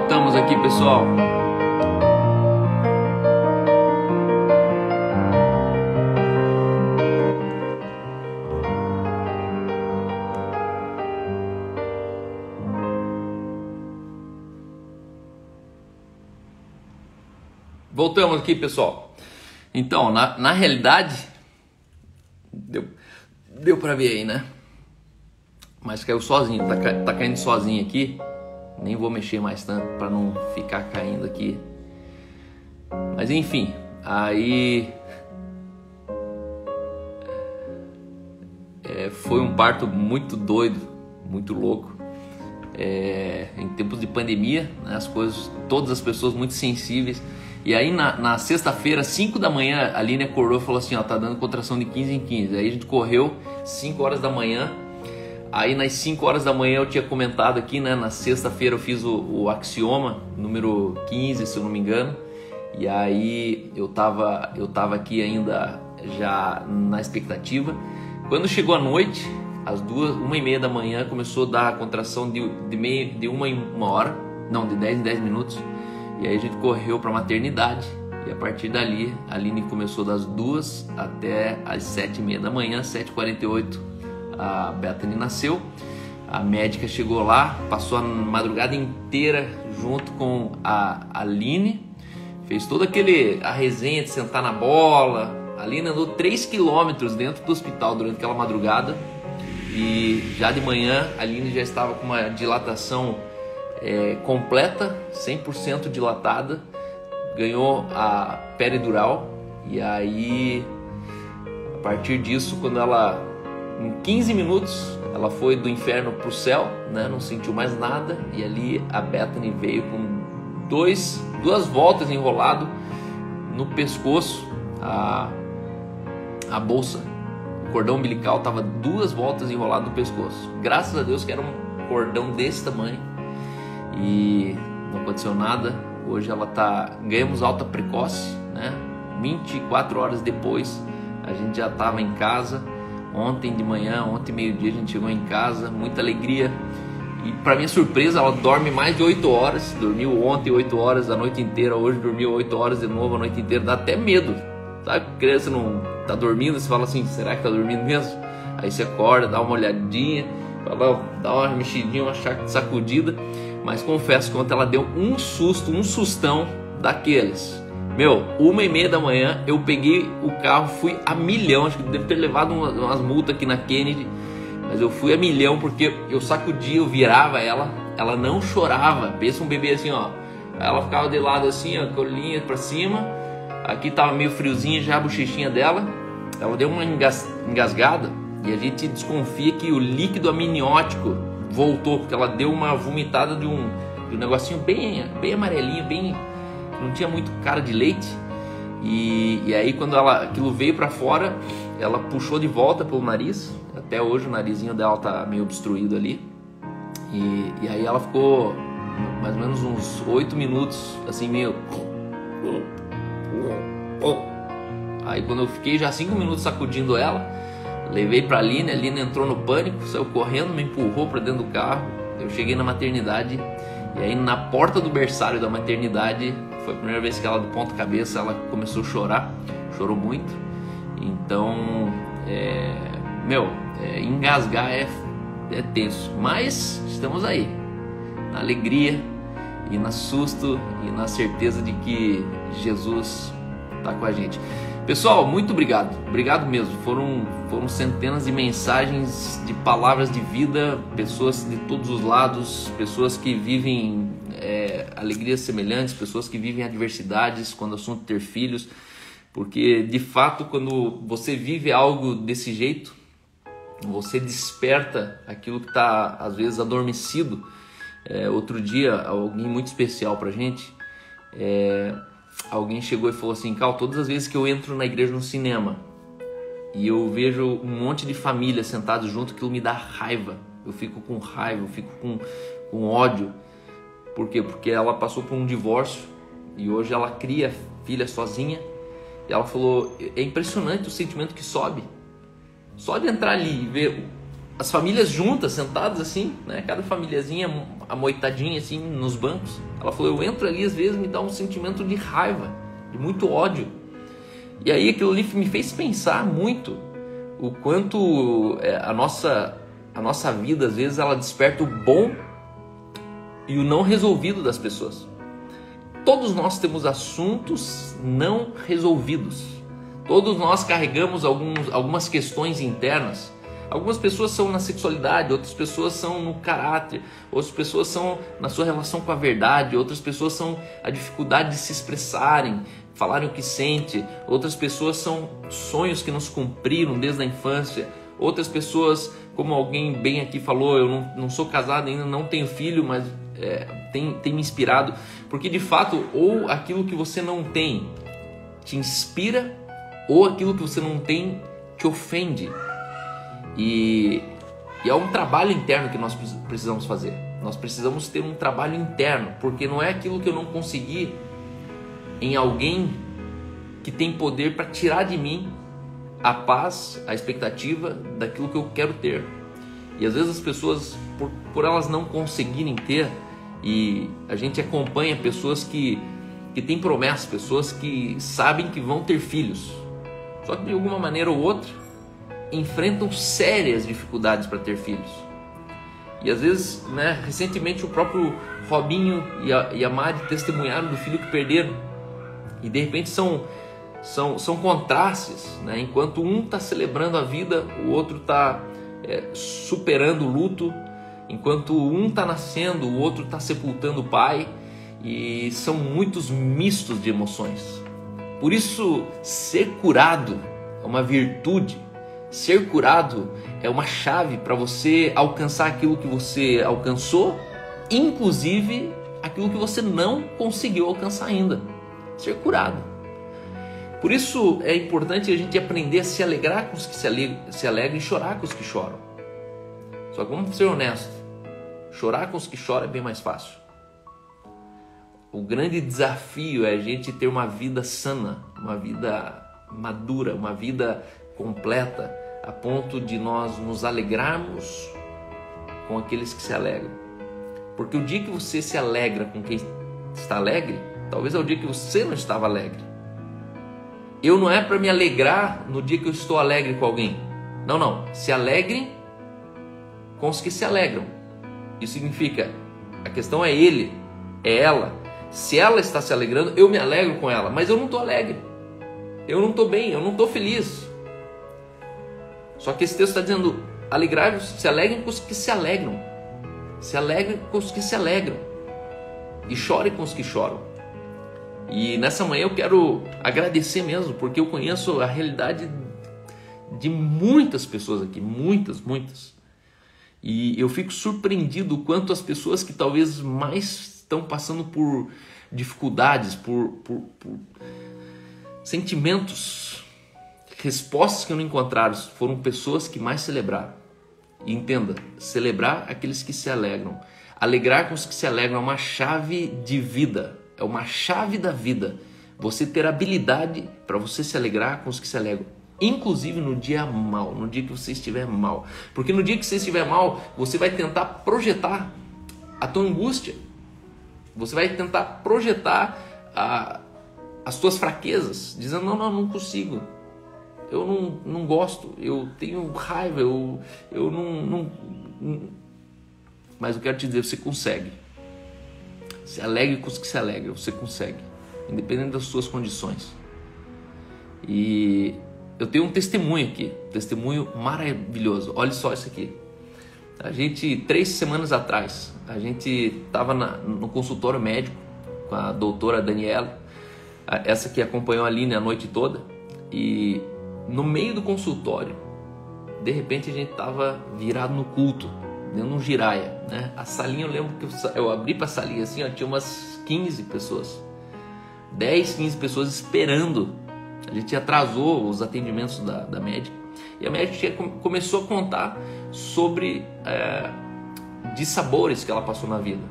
Voltamos aqui, pessoal. Voltamos aqui, pessoal. Então, na realidade, deu pra ver aí, né? Mas caiu sozinho, tá caindo sozinho aqui. Nem vou mexer mais tanto para não ficar caindo aqui. Mas enfim, aí foi um parto muito doido, muito louco. Em tempos de pandemia, né, as coisas, todas as pessoas muito sensíveis. E aí na sexta-feira, 5 da manhã, a Aline acordou e falou assim, ó, tá dando contração de 15 em 15. Aí a gente correu 5 horas da manhã. Aí nas 5 horas da manhã eu tinha comentado aqui, né? Na sexta-feira eu fiz o axioma número 15, se eu não me engano. E aí eu tava aqui ainda já na expectativa. Quando chegou a noite, às 1h30 da manhã, começou a dar a contração de 1 em 1 hora, não, de 10 em 10 minutos. E aí a gente correu para a maternidade. E a partir dali, a Aline começou das 2 até as 7h30 da manhã, 7h48. A Bethany nasceu, a médica chegou lá, passou a madrugada inteira junto com a Aline, fez toda a resenha de sentar na bola. A Aline andou 3 quilômetros dentro do hospital durante aquela madrugada e já de manhã a Aline já estava com uma dilatação completa, 100% dilatada, ganhou a peridural e aí a partir disso, quando ela em 15 minutos ela foi do inferno para o céu, né? Não sentiu mais nada. E ali a Bethany veio com duas voltas enrolado no pescoço. A bolsa, o cordão umbilical estava 2 voltas enrolado no pescoço. Graças a Deus que era um cordão desse tamanho. E não aconteceu nada. Hoje ela ganhamos alta precoce, né? 24 horas depois a gente já estava em casa. Ontem de manhã, ontem meio-dia a gente chegou em casa, muita alegria. E para minha surpresa, ela dorme mais de 8 horas. Dormiu ontem 8 horas a noite inteira, hoje dormiu 8 horas de novo a noite inteira. Dá até medo, sabe? A criança não tá dormindo, você fala assim, será que tá dormindo mesmo? Aí você acorda, dá uma olhadinha, dá uma mexidinha, uma sacudida. Mas confesso que ontem ela deu um susto, um sustão daqueles. 1h30 da manhã, eu peguei o carro, fui a milhão. Acho que devo ter levado umas multas aqui na Kennedy, mas eu fui a milhão porque eu sacudia, eu virava ela não chorava. Pensa um bebê assim, ó. Ela ficava de lado assim, ó, colinha pra cima. Aqui tava meio friozinha já a bochechinha dela. Ela deu uma engasgada e a gente desconfia que o líquido amniótico voltou, porque ela deu uma vomitada de um negocinho bem amarelinho, não tinha muito cara de leite. E aí quando aquilo veio para fora, ela puxou de volta pelo nariz. Até hoje o narizinho dela tá meio obstruído ali. E aí ela ficou mais ou menos uns 8 minutos assim meio... Aí quando eu fiquei já 5 minutos sacudindo ela, levei pra Aline, a Aline entrou no pânico, saiu correndo, me empurrou para dentro do carro. Eu cheguei na maternidade e aí na porta do berçário da maternidade foi a primeira vez que ela, do ponta cabeça, ela começou a chorar, chorou muito. Então, engasgar é tenso, mas estamos aí, na alegria e no susto e na certeza de que Jesus está com a gente. Pessoal, muito obrigado mesmo. Foram centenas de mensagens, de palavras de vida, pessoas de todos os lados, pessoas que vivem alegrias semelhantes, pessoas que vivem adversidades quando o assunto é ter filhos, porque de fato quando você vive algo desse jeito, você desperta aquilo que está às vezes adormecido. Outro dia, alguém muito especial pra gente, alguém chegou e falou assim, Cal, todas as vezes que eu entro na igreja, no cinema, e eu vejo um monte de família sentados junto, aquilo me dá raiva. Eu fico com raiva, eu fico com ódio. Por quê? Porque ela passou por um divórcio e hoje ela cria filha sozinha. E ela falou, é impressionante o sentimento que sobe. Só de entrar ali e ver as famílias juntas, sentadas assim, né? Cada famíliazinha amoitadinha assim nos bancos. Ela falou, eu entro ali às vezes me dá um sentimento de raiva, de muito ódio. E aí aquilo ali me fez pensar muito o quanto a nossa vida às vezes ela desperta o bom e o não resolvido das pessoas. Todos nós temos assuntos não resolvidos. Todos nós carregamos algumas questões internas. Algumas pessoas são na sexualidade, outras pessoas são no caráter, outras pessoas são na sua relação com a verdade, outras pessoas são a dificuldade de se expressarem, falarem o que sente, outras pessoas são sonhos que não se cumpriram desde a infância, outras pessoas, como alguém bem aqui falou, eu não sou casado ainda, não tenho filho, mas tem me inspirado, porque de fato, ou aquilo que você não tem te inspira, ou aquilo que você não tem te ofende. E é um trabalho interno que nós precisamos fazer. Nós precisamos ter um trabalho interno, porque não é aquilo que eu não consegui em alguém que tem poder para tirar de mim a paz, a expectativa daquilo que eu quero ter. E às vezes as pessoas, por elas não conseguirem ter, e a gente acompanha pessoas que têm promessas, pessoas que sabem que vão ter filhos, só que de alguma maneira ou outra enfrentam sérias dificuldades para ter filhos. E às vezes, né, recentemente o próprio Robinho e a Mari testemunharam do filho que perderam. E de repente são contrastes, né? Enquanto um está celebrando a vida, o outro está superando o luto. Enquanto um está nascendo, o outro está sepultando o pai. E são muitos mistos de emoções. Por isso, ser curado é uma virtude. Ser curado é uma chave para você alcançar aquilo que você alcançou, inclusive aquilo que você não conseguiu alcançar ainda. Ser curado. Por isso é importante a gente aprender a se alegrar com os que se alegram e chorar com os que choram. Só que vamos ser honestos, chorar com os que choram é bem mais fácil. O grande desafio é a gente ter uma vida sana, uma vida madura, uma vida completa, a ponto de nós nos alegrarmos com aqueles que se alegram. Porque o dia que você se alegra com quem está alegre, talvez é o dia que você não estava alegre. Eu não é para me alegrar no dia que eu estou alegre com alguém. Não. Se alegre com os que se alegram. Isso significa, a questão é ele, é ela. Se ela está se alegrando, eu me alegro com ela. Mas eu não estou alegre. Eu não estou bem, eu não estou feliz. Só que esse texto está dizendo, alegrai-vos, se alegrem com os que se alegram. Se alegrem com os que se alegram. E chorem com os que choram. E nessa manhã eu quero agradecer mesmo, porque eu conheço a realidade de muitas pessoas aqui, muitas. E eu fico surpreendido o quanto as pessoas que talvez mais estão passando por dificuldades, por sentimentos, respostas que não encontraram, foram pessoas que mais celebraram. E entenda, celebrar aqueles que se alegram, alegrar com os que se alegram é uma chave de vida. É uma chave da vida. Você ter habilidade para você se alegrar com os que se alegram. Inclusive no dia mal, no dia que você estiver mal. Porque no dia que você estiver mal, você vai tentar projetar a tua angústia. Você vai tentar projetar as tuas fraquezas. Dizendo, não consigo. Eu não gosto. Eu tenho raiva. Eu não... Mas eu quero te dizer, você consegue. Se alegre com os que se alegram, você consegue, independente das suas condições. E eu tenho um testemunho aqui, testemunho maravilhoso. Olha só isso aqui. A gente, 3 semanas atrás, a gente estava no consultório médico com a doutora Daniela, essa que acompanhou a Aline a noite toda. E no meio do consultório, de repente a gente estava virado no culto, dentro de um giraia, né? A salinha, eu lembro que eu abri para a salinha assim, ó, tinha umas 15 pessoas, 10, 15 pessoas esperando. A gente atrasou os atendimentos da médica, e a médica começou a contar sobre dissabores que ela passou na vida.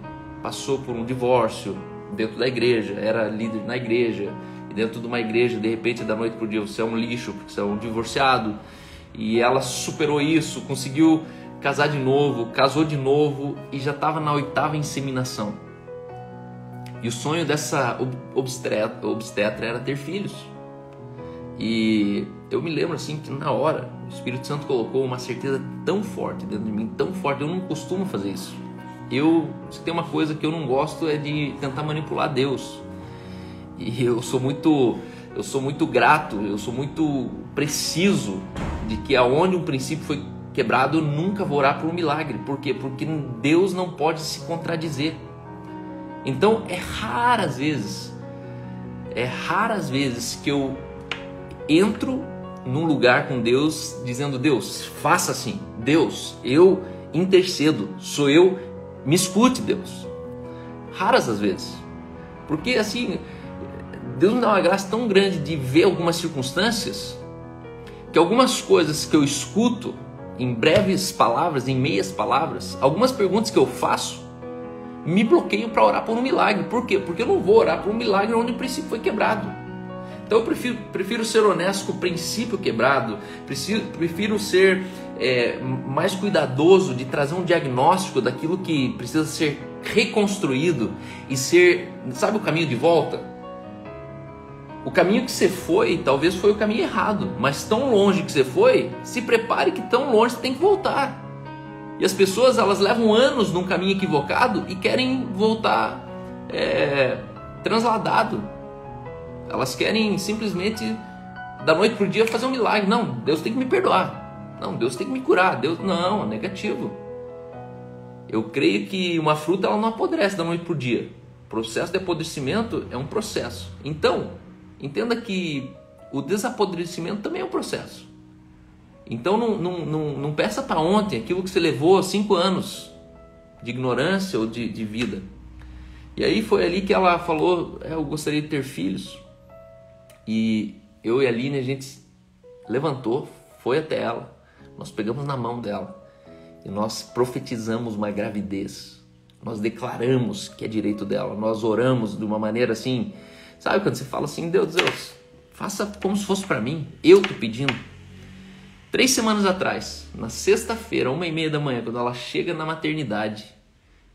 Passou por um divórcio dentro da igreja, era líder na igreja, e dentro de uma igreja, de repente, da noite para o dia, você é um lixo, porque você é um divorciado. E ela superou isso, conseguiu casar de novo, casou de novo e já estava na 8ª inseminação. E o sonho dessa obstetra era ter filhos. E eu me lembro assim que na hora o Espírito Santo colocou uma certeza tão forte dentro de mim, tão forte. Eu não costumo fazer isso. Se tem uma coisa que eu não gosto é de tentar manipular Deus. E eu sou muito grato, eu sou muito preciso de que aonde um princípio foi quebrado, eu nunca vou orar por um milagre. Por quê? Porque Deus não pode se contradizer. Então é raras vezes que eu entro num lugar com Deus dizendo: Deus, faça assim, Deus, eu intercedo, sou eu, me escute, Deus. Raras as vezes, porque assim, Deus me dá uma graça tão grande de ver algumas circunstâncias, que algumas coisas que eu escuto em breves palavras, em meias palavras, algumas perguntas que eu faço, me bloqueiam para orar por um milagre. Por quê? Porque eu não vou orar por um milagre onde o princípio foi quebrado. Então eu prefiro ser honesto com o princípio quebrado, prefiro ser mais cuidadoso de trazer um diagnóstico daquilo que precisa ser reconstruído e ser, sabe, o caminho de volta? O caminho que você foi, talvez foi o caminho errado, mas tão longe que você foi, se prepare que tão longe você tem que voltar. E as pessoas, elas levam anos num caminho equivocado e querem voltar transladado. Elas querem simplesmente, da noite para o dia, fazer um milagre. Não, Deus tem que me perdoar. Não, Deus tem que me curar. Deus, não, negativo. Eu creio que uma fruta, ela não apodrece da noite para o dia. O processo de apodrecimento é um processo. Então, entenda que o desapodrecimento também é um processo. Então não peça para ontem aquilo que você levou 5 anos de ignorância ou de vida. E aí foi ali que ela falou: eu gostaria de ter filhos. E eu e a Aline, a gente levantou, foi até ela, nós pegamos na mão dela e nós profetizamos uma gravidez. Nós declaramos que é direito dela, nós oramos de uma maneira assim, sabe quando você fala assim: Deus, faça como se fosse para mim, eu tô pedindo. 3 semanas atrás, na sexta-feira, 1h30 da manhã, quando ela chega na maternidade,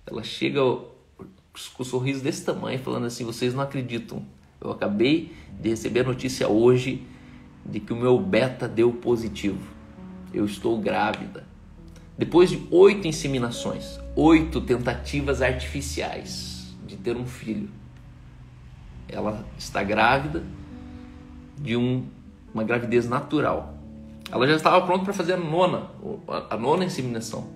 ela chega com um sorriso desse tamanho, falando assim: vocês não acreditam, eu acabei de receber a notícia hoje de que o meu beta deu positivo, eu estou grávida. Depois de 8 inseminações, 8 tentativas artificiais de ter um filho, ela está grávida de uma gravidez natural. Ela já estava pronta para fazer a nona inseminação.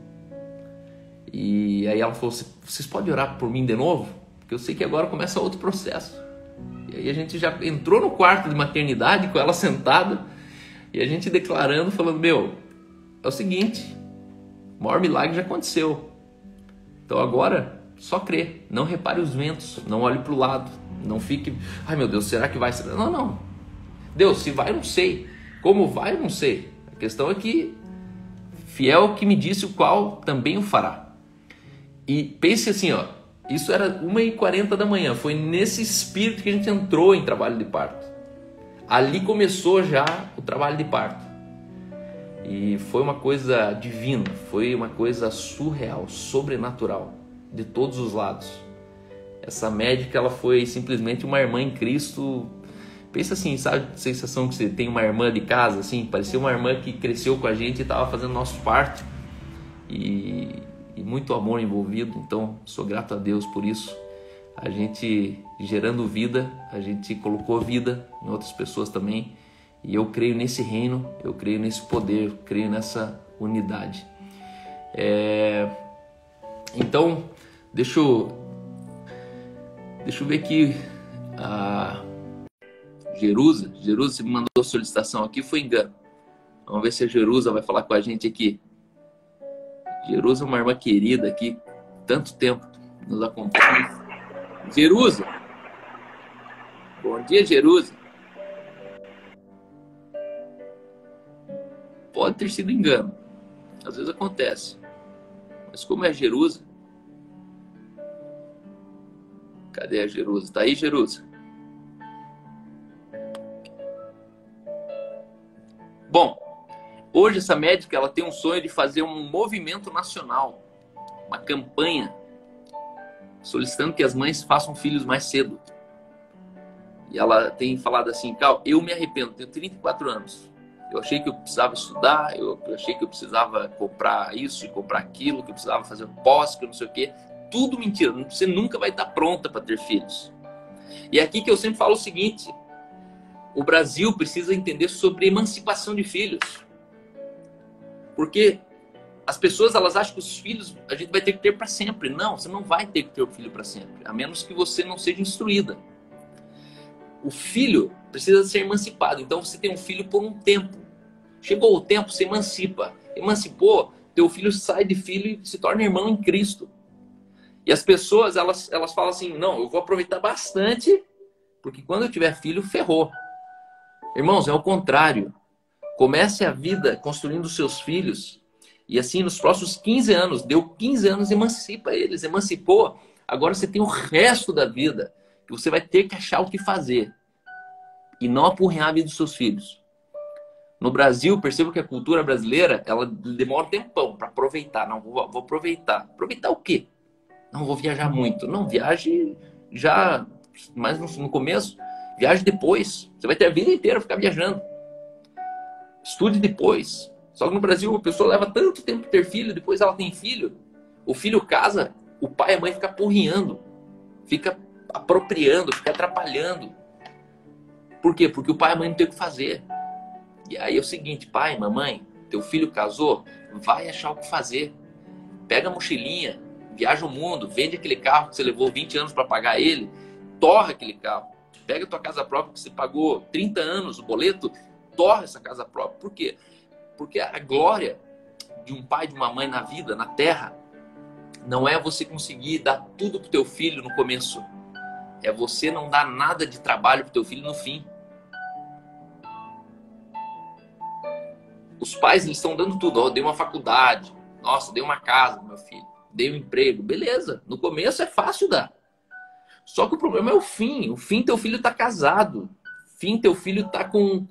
E aí ela falou: vocês podem orar por mim de novo? Porque eu sei que agora começa outro processo. E aí a gente já entrou no quarto de maternidade com ela sentada e a gente declarando, falando: meu, é o seguinte, o maior milagre já aconteceu. Então agora, só crê, não repare os ventos, não olhe para o lado, não fique: ai meu Deus, será que vai? Não. Deus, se vai eu não sei, como vai eu não sei. A questão é que fiel que me disse o qual também o fará. E pense assim, isso era 1h40 da manhã, foi nesse espírito que a gente entrou em trabalho de parto. Ali começou já o trabalho de parto. E foi uma coisa divina, foi uma coisa surreal, sobrenatural, de todos os lados. Essa médica, ela foi simplesmente uma irmã em Cristo. Pensa assim, sabe a sensação que você tem uma irmã de casa, assim? Parecia uma irmã que cresceu com a gente e estava fazendo nosso parto. E muito amor envolvido, então sou grato a Deus por isso. A gente gerando vida, a gente colocou vida em outras pessoas também. E eu creio nesse reino, eu creio nesse poder, eu creio nessa unidade. Então, deixa eu ver aqui. Jerusa, você me mandou a solicitação aqui, foi engano. Vamos ver se a Jerusa vai falar com a gente aqui. Jerusa é uma irmã querida aqui, tanto tempo nos acompanha. Jerusa, bom dia, Jerusa. Pode ter sido engano, às vezes acontece, mas como é Jerusa? Cadê a Jerusa? Tá aí, Jerusa? Bom, Hoje essa médica ela tem um sonho de fazer um movimento nacional, uma campanha solicitando que as mães façam filhos mais cedo. E ela tem falado assim, Cal, eu me arrependo, tenho 34 anos. Eu achei que eu precisava estudar, eu achei que eu precisava comprar isso e comprar aquilo, que eu precisava fazer um pós, que eu não sei o quê. Tudo mentira, você nunca vai estar pronta para ter filhos. E é aqui que eu sempre falo o seguinte, o Brasil precisa entender sobre emancipação de filhos. Porque as pessoas elas acham que os filhos a gente vai ter que ter para sempre. Não, você não vai ter que ter o filho para sempre, a menos que você não seja instruída. O filho precisa ser emancipado. Então você tem um filho por um tempo. Chegou o tempo, você emancipa. Emancipou, teu filho sai de filho e se torna irmão em Cristo. E as pessoas, elas falam assim, não, eu vou aproveitar bastante, porque quando eu tiver filho, ferrou. Irmãos, é o contrário. Comece a vida construindo seus filhos. E assim, nos próximos 15 anos, deu 15 anos, emancipa eles. Emancipou, agora você tem o resto da vida que você vai ter que achar o que fazer. E não apurrinhar a vida dos seus filhos. No Brasil, percebo que a cultura brasileira, ela demora um tempão para aproveitar. Não, vou aproveitar. Aproveitar o quê? Não, vou viajar muito. Não, viaje já, mas no começo, viaje depois. Você vai ter a vida inteira ficar viajando. Estude depois. Só que no Brasil, a pessoa leva tanto tempo para ter filho, depois ela tem filho. O filho casa, o pai e a mãe ficam apurrinhando. Fica apropriando, fica atrapalhando. Por quê? Porque o pai e a mãe não tem o que fazer. E aí é o seguinte, pai, mamãe, teu filho casou, vai achar o que fazer. Pega a mochilinha, viaja o mundo, vende aquele carro que você levou 20 anos para pagar ele, torra aquele carro. Pega a tua casa própria que você pagou 30 anos o boleto, torra essa casa própria. Por quê? Porque a glória de um pai e de uma mãe na vida, na terra, não é você conseguir dar tudo pro teu filho no começo. É você não dar nada de trabalho pro teu filho no fim. Os pais, eles estão dando tudo. Ó, dei uma faculdade. Nossa, dei uma casa pro meu filho. Dei um emprego. Beleza. No começo é fácil dar. Só que o problema é o fim. O fim, teu filho tá casado. O fim, teu filho tá com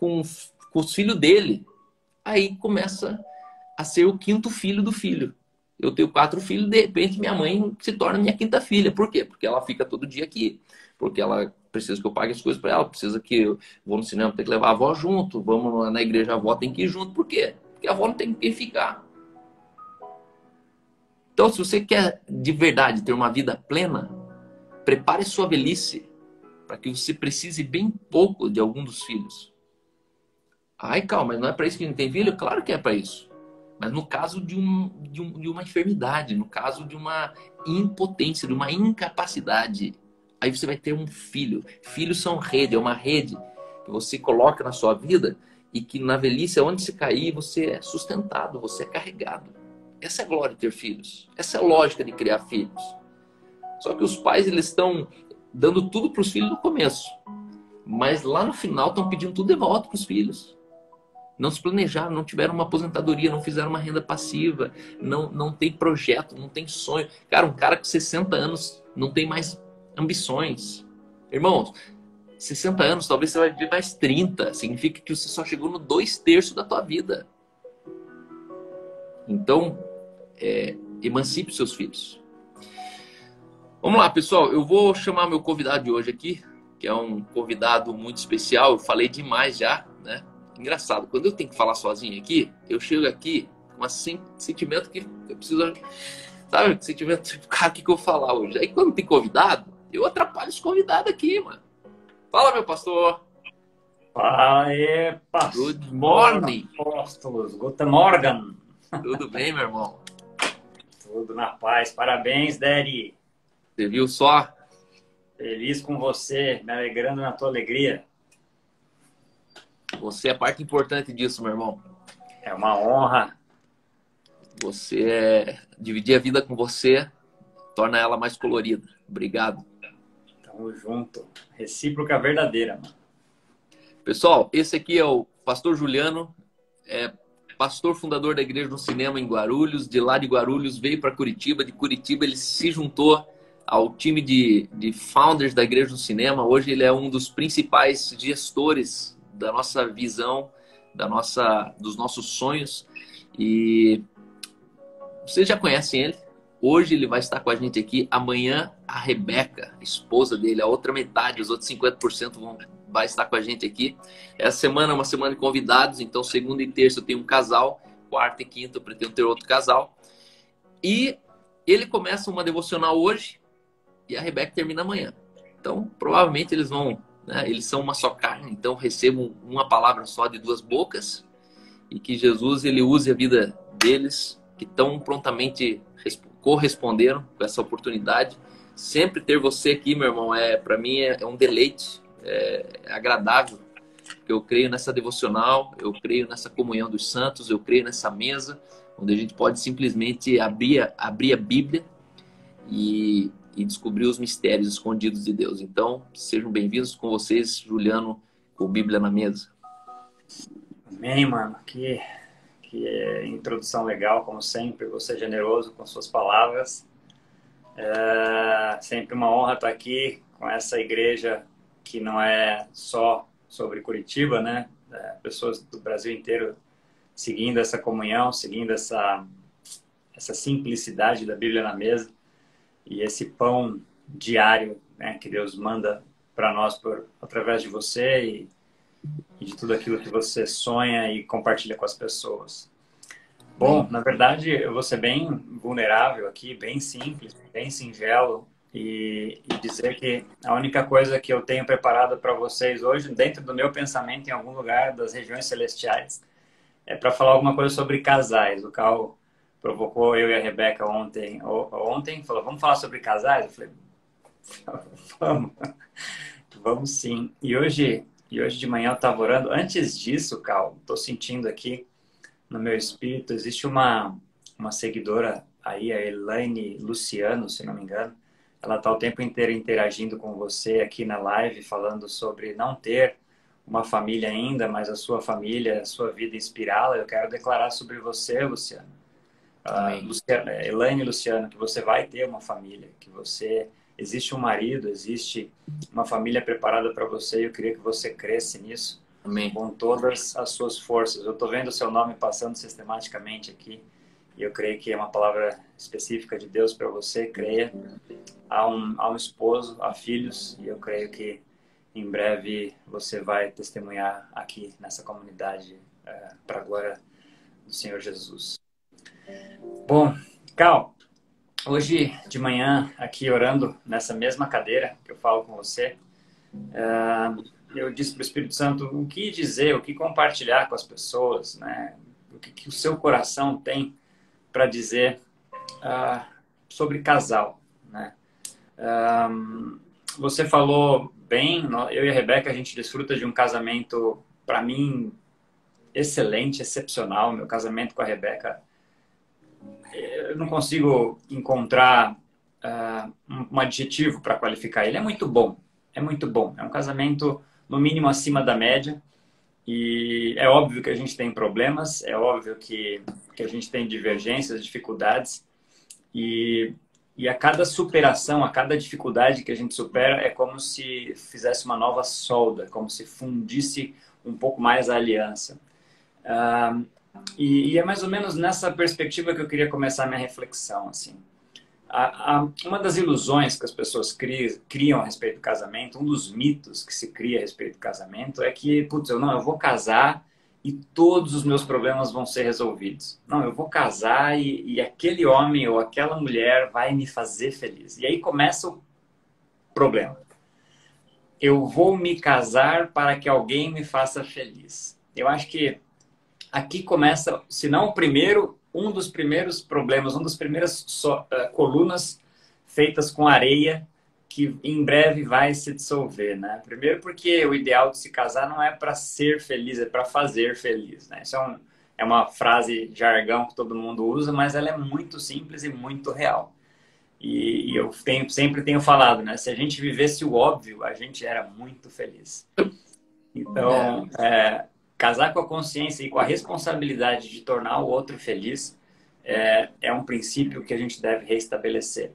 os filhos dele. Aí começa a ser o quinto filho do filho. Eu tenho 4 filhos, de repente minha mãe se torna minha quinta filha. Por quê? Porque ela fica todo dia aqui. Porque ela precisa que eu pague as coisas para ela. Precisa que eu vou no cinema, tem que levar a avó junto. Vamos na igreja, a avó tem que ir junto. Por quê? Porque a avó não tem com quem ficar. Então, se você quer de verdade ter uma vida plena, prepare sua velhice para que você precise bem pouco de algum dos filhos. Ai, calma, mas não é para isso que não tem filho? Claro que é para isso. Mas no caso de uma enfermidade, no caso de uma impotência, de uma incapacidade, aí você vai ter um filho. Filhos são rede, é uma rede que você coloca na sua vida e que na velhice, onde você cair, você é sustentado, você é carregado. Essa é a glória de ter filhos. Essa é a lógica de criar filhos. Só que os pais, eles estão dando tudo para os filhos no começo. Mas lá no final estão pedindo tudo de volta para os filhos. Não se planejaram, não tiveram uma aposentadoria, não fizeram uma renda passiva, não tem projeto, não tem sonho. Cara, um cara com 60 anos não tem mais ambições. Irmãos, 60 anos, talvez você vai viver mais 30. Significa que você só chegou no 2/3 da tua vida. Então, emancipe seus filhos. Vamos lá, pessoal. Eu vou chamar meu convidado de hoje aqui, que é um convidado muito especial. Eu falei demais já, né? Engraçado, quando eu tenho que falar sozinho aqui, eu chego aqui com um sentimento que eu preciso... Sabe? Sentimento, cara, o que eu vou falar hoje? Aí quando tem convidado, eu atrapalho os convidados aqui, mano. Fala, meu pastor. Fala aí, pastor. Good morning. Apóstolos. Guten Morgen. Tudo bem, meu irmão? Tudo na paz. Parabéns, Daddy. Você viu só? Feliz com você, me alegrando na tua alegria. Você é parte importante disso, meu irmão. É uma honra. Dividir a vida com você torna ela mais colorida. Obrigado. Tamo junto. Recíproca verdadeira, mano. Pessoal, esse aqui é o pastor Juliano, pastor fundador da Igreja no Cinema em Guarulhos. De lá de Guarulhos veio para Curitiba. De Curitiba ele se juntou ao time de founders da Igreja no Cinema. Hoje ele é um dos principais gestores da nossa visão dos nossos sonhos. E vocês já conhecem ele. Hoje ele vai estar com a gente aqui. Amanhã a Rebeca, a esposa dele, a outra metade, os outros 50% vai estar com a gente aqui. Essa semana é uma semana de convidados, então segunda e terça eu tenho um casal, quarta e quinta eu pretendo ter outro casal. E ele começa uma devocional hoje e a Rebeca termina amanhã. Então provavelmente eles vão, né, eles são uma só carne, então recebam uma palavra só de duas bocas e que Jesus ele use a vida deles que tão prontamente corresponderam com essa oportunidade. Sempre ter você aqui, meu irmão, para mim é um deleite, é agradável. Eu creio nessa devocional, eu creio nessa comunhão dos santos, eu creio nessa mesa, onde a gente pode simplesmente abrir a Bíblia e descobrir os mistérios escondidos de Deus. Então, sejam bem-vindos com vocês, Juliano, com Bíblia na mesa. Amém, mano. Que introdução legal, como sempre. Você é generoso com suas palavras. É sempre uma honra estar aqui com essa igreja que não é só sobre Curitiba, né? Pessoas do Brasil inteiro seguindo essa comunhão, seguindo essa simplicidade da Bíblia na mesa e esse pão diário, né, que Deus manda para nós através de você e de tudo aquilo que você sonha e compartilha com as pessoas. Bom, na verdade, eu vou ser bem vulnerável aqui, bem simples, bem singelo e dizer que a única coisa que eu tenho preparado para vocês hoje, dentro do meu pensamento, em algum lugar das regiões celestiais, é para falar alguma coisa sobre casais. O Cal provocou eu e a Rebeca ontem, falou, vamos falar sobre casais? Eu falei, vamos sim. E hoje de manhã eu estava orando. Antes disso, Cal, estou sentindo aqui no meu espírito, existe uma seguidora aí, a Elaine Luciano, se não me engano. Ela está o tempo inteiro interagindo com você aqui na live, falando sobre não ter uma família ainda, mas a sua família, a sua vida inspirá-la. Eu quero declarar sobre você, Luciano. Elaine Luciano, que você vai ter uma família, que existe um marido, existe uma família preparada para você, e eu queria que você cresça nisso. Amém. Com todas as suas forças. Eu estou vendo o seu nome passando sistematicamente aqui, e eu creio que é uma palavra específica de Deus para você. Creia. Há um esposo, há filhos, e eu creio que em breve você vai testemunhar aqui nessa comunidade para a glória do Senhor Jesus. Bom, Cal, hoje de manhã, aqui orando nessa mesma cadeira que eu falo com você, eu disse para o Espírito Santo o que dizer, o que compartilhar com as pessoas, né? O que o seu coração tem para dizer sobre casal, né? Você falou bem, eu e a Rebeca, a gente desfruta de um casamento, para mim, excelente, excepcional. Meu casamento com a Rebeca, eu não consigo encontrar um adjetivo para qualificar ele. É muito bom, é muito bom. É um casamento, no mínimo, acima da média. E é óbvio que a gente tem problemas, é óbvio que a gente tem divergências, dificuldades. E a cada superação, a cada dificuldade que a gente supera, é como se fizesse uma nova solda, como se fundisse um pouco mais a aliança. E é mais ou menos nessa perspectiva que eu queria começar a minha reflexão. Assim. Uma das ilusões que as pessoas criam a respeito do casamento, um dos mitos que se cria a respeito do casamento é que, putz, eu vou casar e todos os meus problemas vão ser resolvidos. Não, eu vou casar e aquele homem ou aquela mulher vai me fazer feliz. E aí começa o problema. Eu vou me casar para que alguém me faça feliz. Eu acho que aqui começa, se não o primeiro, um dos primeiros problemas, uma das primeiras colunas feitas com areia que em breve vai se dissolver, né? Primeiro porque o ideal de se casar não é para ser feliz, é para fazer feliz, né? Isso é uma frase jargão que todo mundo usa, mas ela é muito simples e muito real. E eu sempre tenho falado, né? Se a gente vivesse o óbvio, a gente era muito feliz. Então, casar com a consciência e com a responsabilidade de tornar o outro feliz é um princípio que a gente deve reestabelecer.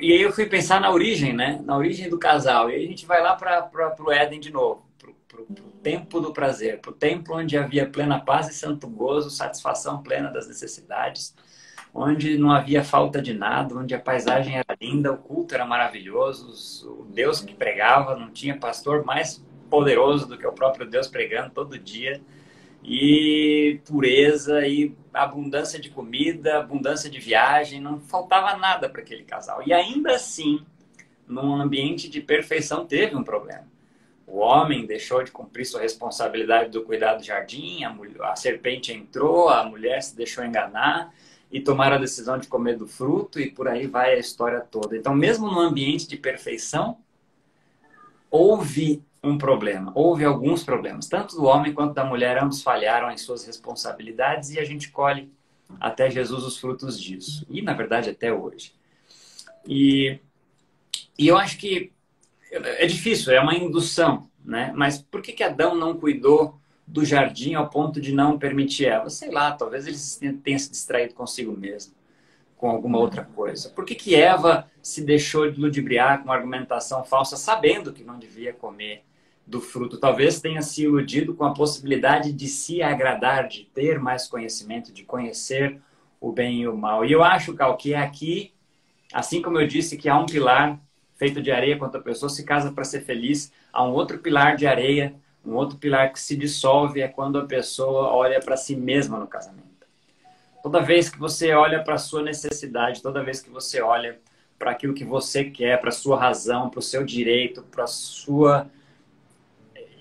E aí eu fui pensar na origem, né? Na origem do casal. E aí a gente vai lá para o Éden de novo, para tempo do prazer, para o templo onde havia plena paz e santo gozo, satisfação plena das necessidades, onde não havia falta de nada, onde a paisagem era linda, o culto era maravilhoso, o Deus que pregava, não tinha pastor mais poderoso do que o próprio Deus pregando todo dia, e pureza e abundância de comida, abundância de viagem, não faltava nada para aquele casal. E ainda assim, num ambiente de perfeição, teve um problema. O homem deixou de cumprir sua responsabilidade do cuidado do jardim, a serpente entrou, a mulher se deixou enganar e tomaram a decisão de comer do fruto, e por aí vai a história toda. Então, mesmo no ambiente de perfeição, houve um problema, houve alguns problemas. Tanto do homem quanto da mulher, ambos falharam em suas responsabilidades, e a gente colhe até Jesus os frutos disso. E, na verdade, até hoje. E eu acho que é difícil, é uma indução, né? Mas por que Adão não cuidou do jardim ao ponto de não permitir Eva? Sei lá, talvez ele tenha se distraído consigo mesmo, com alguma outra coisa. Por que Eva se deixou de ludibriar com argumentação falsa, sabendo que não devia comer do fruto? Talvez tenha se iludido com a possibilidade de se agradar, de ter mais conhecimento, de conhecer o bem e o mal. E eu acho, Cal, que é aqui, assim como eu disse que há um pilar feito de areia quando a pessoa se casa para ser feliz, há um outro pilar de areia, um outro pilar que se dissolve, é quando a pessoa olha para si mesma no casamento. Toda vez que você olha para a sua necessidade, toda vez que você olha para aquilo que você quer, para a sua razão, para o seu direito, para a sua...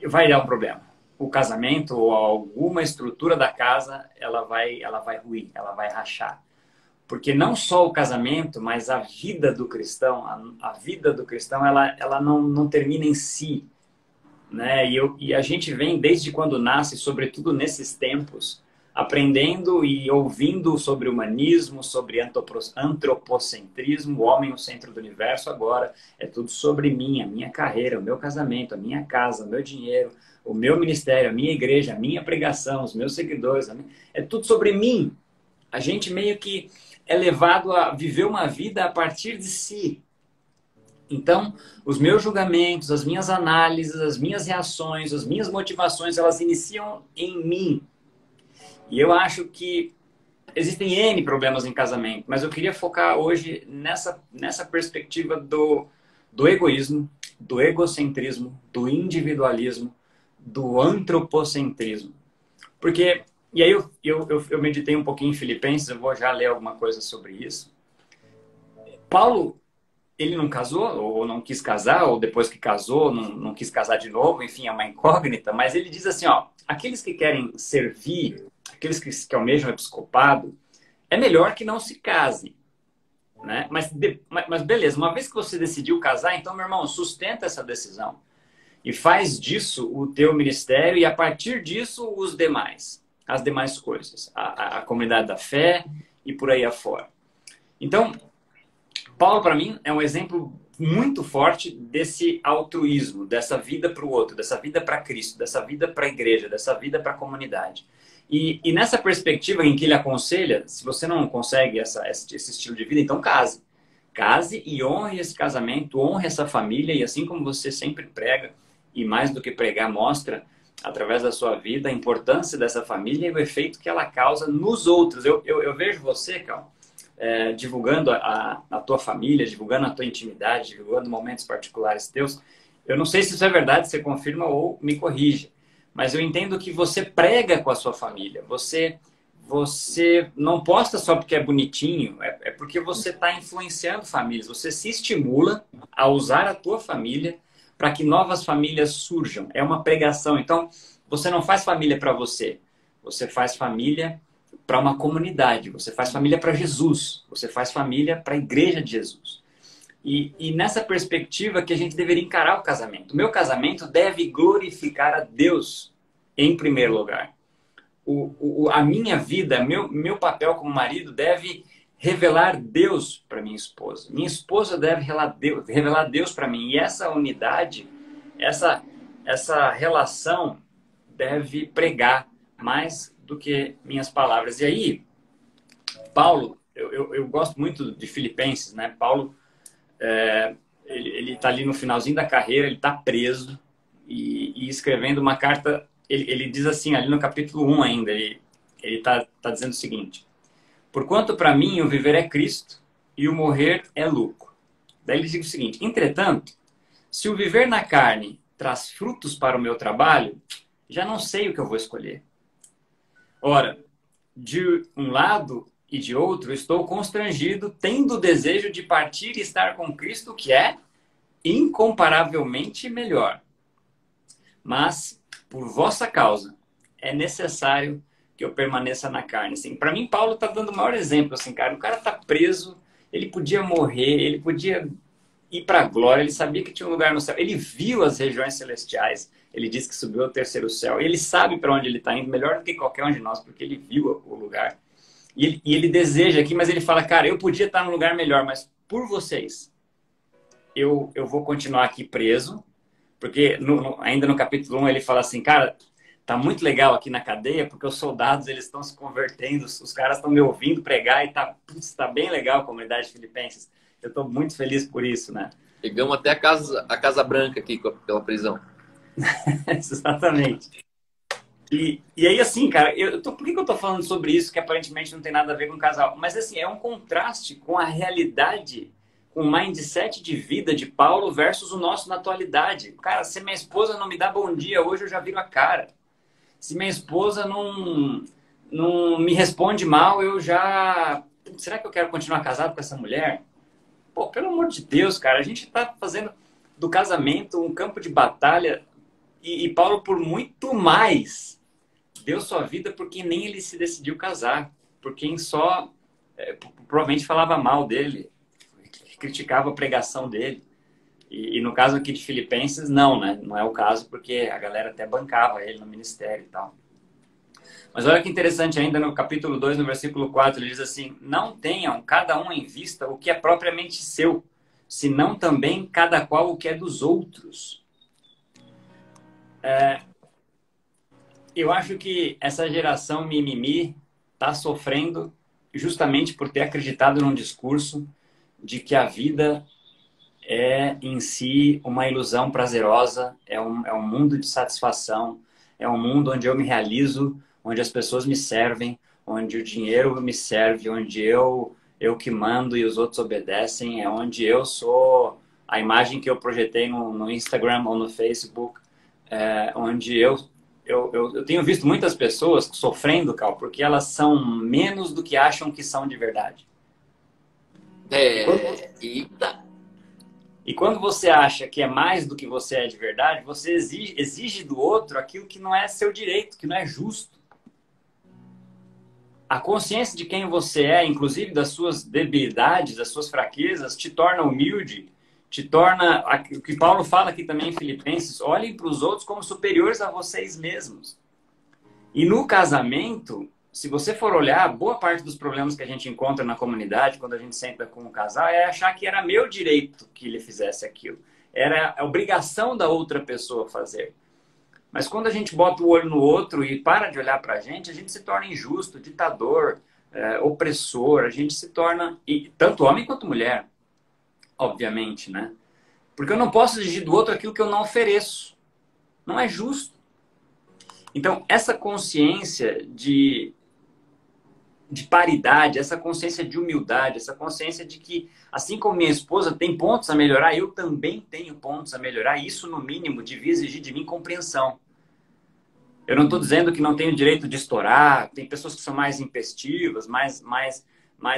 vai dar um problema. O casamento ou alguma estrutura da casa, ela vai ruir, ela vai rachar. Porque não só o casamento, mas a vida do cristão, a vida do cristão, ela não termina em si, né? E a gente vem desde quando nasce, sobretudo nesses tempos, aprendendo e ouvindo sobre humanismo, sobre antropocentrismo, o homem no centro do universo. Agora é tudo sobre mim, a minha carreira, o meu casamento, a minha casa, o meu dinheiro, o meu ministério, a minha igreja, a minha pregação, os meus seguidores. É tudo sobre mim. A gente meio que é levado a viver uma vida a partir de si. Então, os meus julgamentos, as minhas análises, as minhas reações, as minhas motivações, elas iniciam em mim. E eu acho que existem N problemas em casamento, mas eu queria focar hoje nessa perspectiva do egoísmo, do egocentrismo, do individualismo, do antropocentrismo. Porque, e aí eu meditei um pouquinho em Filipenses, eu vou já ler alguma coisa sobre isso. Paulo, ele não casou, ou não quis casar, ou depois que casou, não quis casar de novo, enfim, é uma incógnita, mas ele diz assim, ó, aqueles que querem servir, aqueles que almejam o episcopado, é melhor que não se casem, né? Mas beleza, uma vez que você decidiu casar, então, meu irmão, sustenta essa decisão e faz disso o teu ministério, e a partir disso os demais, as demais coisas, a comunidade da fé e por aí afora. Então, Paulo, para mim, é um exemplo muito forte desse altruísmo, dessa vida para o outro, dessa vida para Cristo, dessa vida para a igreja, dessa vida para a comunidade. E nessa perspectiva em que ele aconselha, se você não consegue esse estilo de vida, então case. Case e honre esse casamento, honre essa família, e assim como você sempre prega, e mais do que pregar, mostra, através da sua vida, a importância dessa família e o efeito que ela causa nos outros. Eu vejo você, Cal, divulgando a tua família, divulgando a tua intimidade, divulgando momentos particulares teus. Eu não sei se isso é verdade, você confirma ou me corrige, mas eu entendo que você prega com a sua família. Você não posta só porque é bonitinho, é porque você está influenciando famílias. Você se estimula a usar a tua família para que novas famílias surjam. É uma pregação. Então, você não faz família para você. Você faz família para uma comunidade. Você faz família para Jesus. Você faz família para a igreja de Jesus. E nessa perspectiva que a gente deveria encarar o casamento. O meu casamento deve glorificar a Deus em primeiro lugar. A minha vida, meu papel como marido deve revelar Deus para minha esposa. Minha esposa deve revelar Deus para mim. E essa unidade, essa relação deve pregar mais do que minhas palavras. E aí, Paulo, eu gosto muito de Filipenses, né? Paulo, ele está ali no finalzinho da carreira, ele está preso. E e escrevendo uma carta, ele diz assim, ali no capítulo 1 ainda, ele tá dizendo o seguinte: porquanto para mim o viver é Cristo e o morrer é lucro. Daí ele diz o seguinte: entretanto, se o viver na carne traz frutos para o meu trabalho, já não sei o que eu vou escolher. Ora, de um lado e de outro, estou constrangido, tendo o desejo de partir e estar com Cristo, que é incomparavelmente melhor. Mas, por vossa causa, é necessário que eu permaneça na carne. Assim, para mim, Paulo está dando o maior exemplo. Assim, cara, o cara está preso, ele podia morrer, ele podia ir para a glória, ele sabia que tinha um lugar no céu, ele viu as regiões celestiais, ele disse que subiu ao terceiro céu, ele sabe para onde ele está indo, melhor do que qualquer um de nós, porque ele viu o lugar. E ele deseja aqui, mas ele fala, cara, eu podia estar num lugar melhor, mas por vocês, eu vou continuar aqui preso, porque ainda no capítulo 1 ele fala assim, cara, tá muito legal aqui na cadeia, porque os soldados eles estão se convertendo, os caras estão me ouvindo pregar e tá bem legal a comunidade de Filipenses. Eu estou muito feliz por isso, né? Chegamos até a Casa Branca aqui pela prisão. Exatamente. E aí, assim, cara, por que eu tô falando sobre isso, que aparentemente não tem nada a ver com o casal? Mas, assim, é um contraste com a realidade, com o mindset de vida de Paulo versus o nosso na atualidade. Cara, se minha esposa não me dá bom dia, hoje eu já viro a cara. Se minha esposa não me responde mal, eu já... Será que eu quero continuar casado com essa mulher? Pô, pelo amor de Deus, cara, a gente tá fazendo do casamento um campo de batalha e Paulo, por muito mais, deu sua vida porque nem ele se decidiu casar, por quem só provavelmente falava mal dele, criticava a pregação dele. E no caso aqui de Filipenses, não, né? Não é o caso, porque a galera até bancava ele no ministério e tal. Mas olha que interessante, ainda no capítulo 2, no versículo 4, ele diz assim: não tenham cada um em vista o que é propriamente seu, senão também cada qual o que é dos outros. Eu acho que essa geração mimimi está sofrendo justamente por ter acreditado num discurso de que a vida é em si uma ilusão prazerosa, é um mundo de satisfação, é um mundo onde eu me realizo, onde as pessoas me servem, onde o dinheiro me serve, onde eu que mando e os outros obedecem, é onde eu sou a imagem que eu projetei no Instagram ou no Facebook, onde eu tenho visto muitas pessoas sofrendo, Cal, porque elas são menos do que acham que são de verdade. Eita! E quando você acha que é mais do que você é de verdade, você exige do outro aquilo que não é seu direito, que não é justo. A consciência de quem você é, inclusive das suas debilidades, das suas fraquezas, te torna humilde, te torna, o que Paulo fala aqui também em Filipenses, olhem para os outros como superiores a vocês mesmos. E no casamento, se você for olhar, boa parte dos problemas que a gente encontra na comunidade, quando a gente senta com um casal, é achar que era meu direito que ele fizesse aquilo. Era a obrigação da outra pessoa fazer. Mas quando a gente bota o olho no outro e para de olhar para a gente se torna injusto, ditador, opressor, a gente se torna, e tanto homem quanto mulher, obviamente, né? Porque eu não posso exigir do outro aquilo que eu não ofereço. Não é justo. Então, essa consciência de paridade, essa consciência de humildade, essa consciência de que, assim como minha esposa tem pontos a melhorar, eu também tenho pontos a melhorar. E isso, no mínimo, devia exigir de mim compreensão. Eu não estou dizendo que não tenho direito de estourar. Tem pessoas que são mais impestivas, mais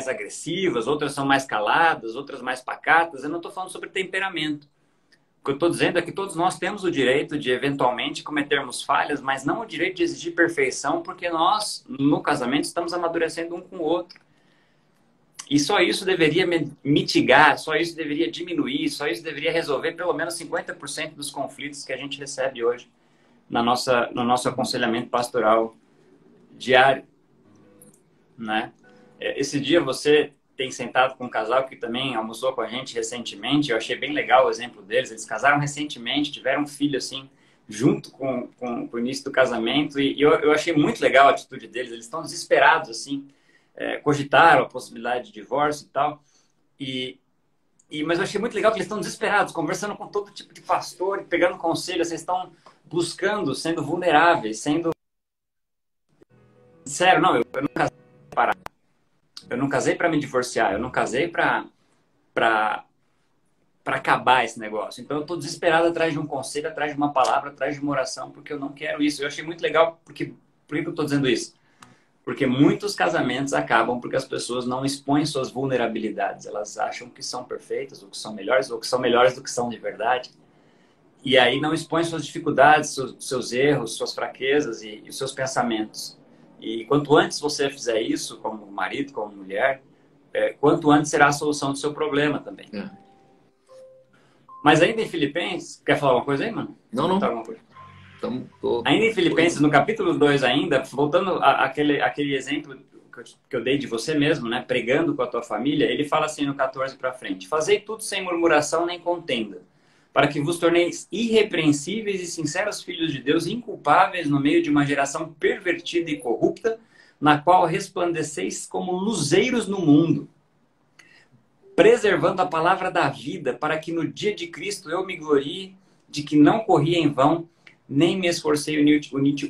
agressivas, outras são mais caladas, outras mais pacatas. Eu não estou falando sobre temperamento. O que eu estou dizendo é que todos nós temos o direito de, eventualmente, cometermos falhas, mas não o direito de exigir perfeição, porque nós, no casamento, estamos amadurecendo um com o outro. E só isso deveria mitigar, só isso deveria diminuir, só isso deveria resolver pelo menos 50% dos conflitos que a gente recebe hoje no nosso aconselhamento pastoral diário, né? Esse dia você tem sentado com um casal que também almoçou com a gente recentemente. Eu achei bem legal o exemplo deles. Eles casaram recentemente, tiveram um filho assim, junto com o início do casamento. E eu achei muito legal a atitude deles. Eles estão desesperados, assim, cogitaram a possibilidade de divórcio e tal. Mas eu achei muito legal que eles estão desesperados, conversando com todo tipo de pastor, pegando conselho. Vocês estão buscando, sendo vulneráveis, sendo... Sério, não, eu não casei para parar. Eu não casei para me divorciar, eu não casei para acabar esse negócio. Então eu estou desesperado atrás de um conselho, atrás de uma palavra, atrás de uma oração, porque eu não quero isso. Eu achei muito legal, porque por que eu estou dizendo isso? Porque muitos casamentos acabam porque as pessoas não expõem suas vulnerabilidades. Elas acham que são perfeitas, ou que são melhores do que são de verdade. E aí não expõem suas dificuldades, seus erros, suas fraquezas e os seus pensamentos. E quanto antes você fizer isso, como marido, como mulher, quanto antes será a solução do seu problema também. É. Mas ainda em Filipenses... Quer falar alguma coisa aí, mano? Não. Ainda em Filipenses, no capítulo 2 ainda, voltando àquele exemplo que eu dei de você mesmo, né? Pregando com a tua família, ele fala assim no 14 para frente: fazei tudo sem murmuração nem contenda, para que vos torneis irrepreensíveis e sinceros filhos de Deus, inculpáveis no meio de uma geração pervertida e corrupta, na qual resplandeceis como luzeiros no mundo, preservando a palavra da vida, para que no dia de Cristo eu me glorie de que não corri em vão, nem me esforcei inutilmente.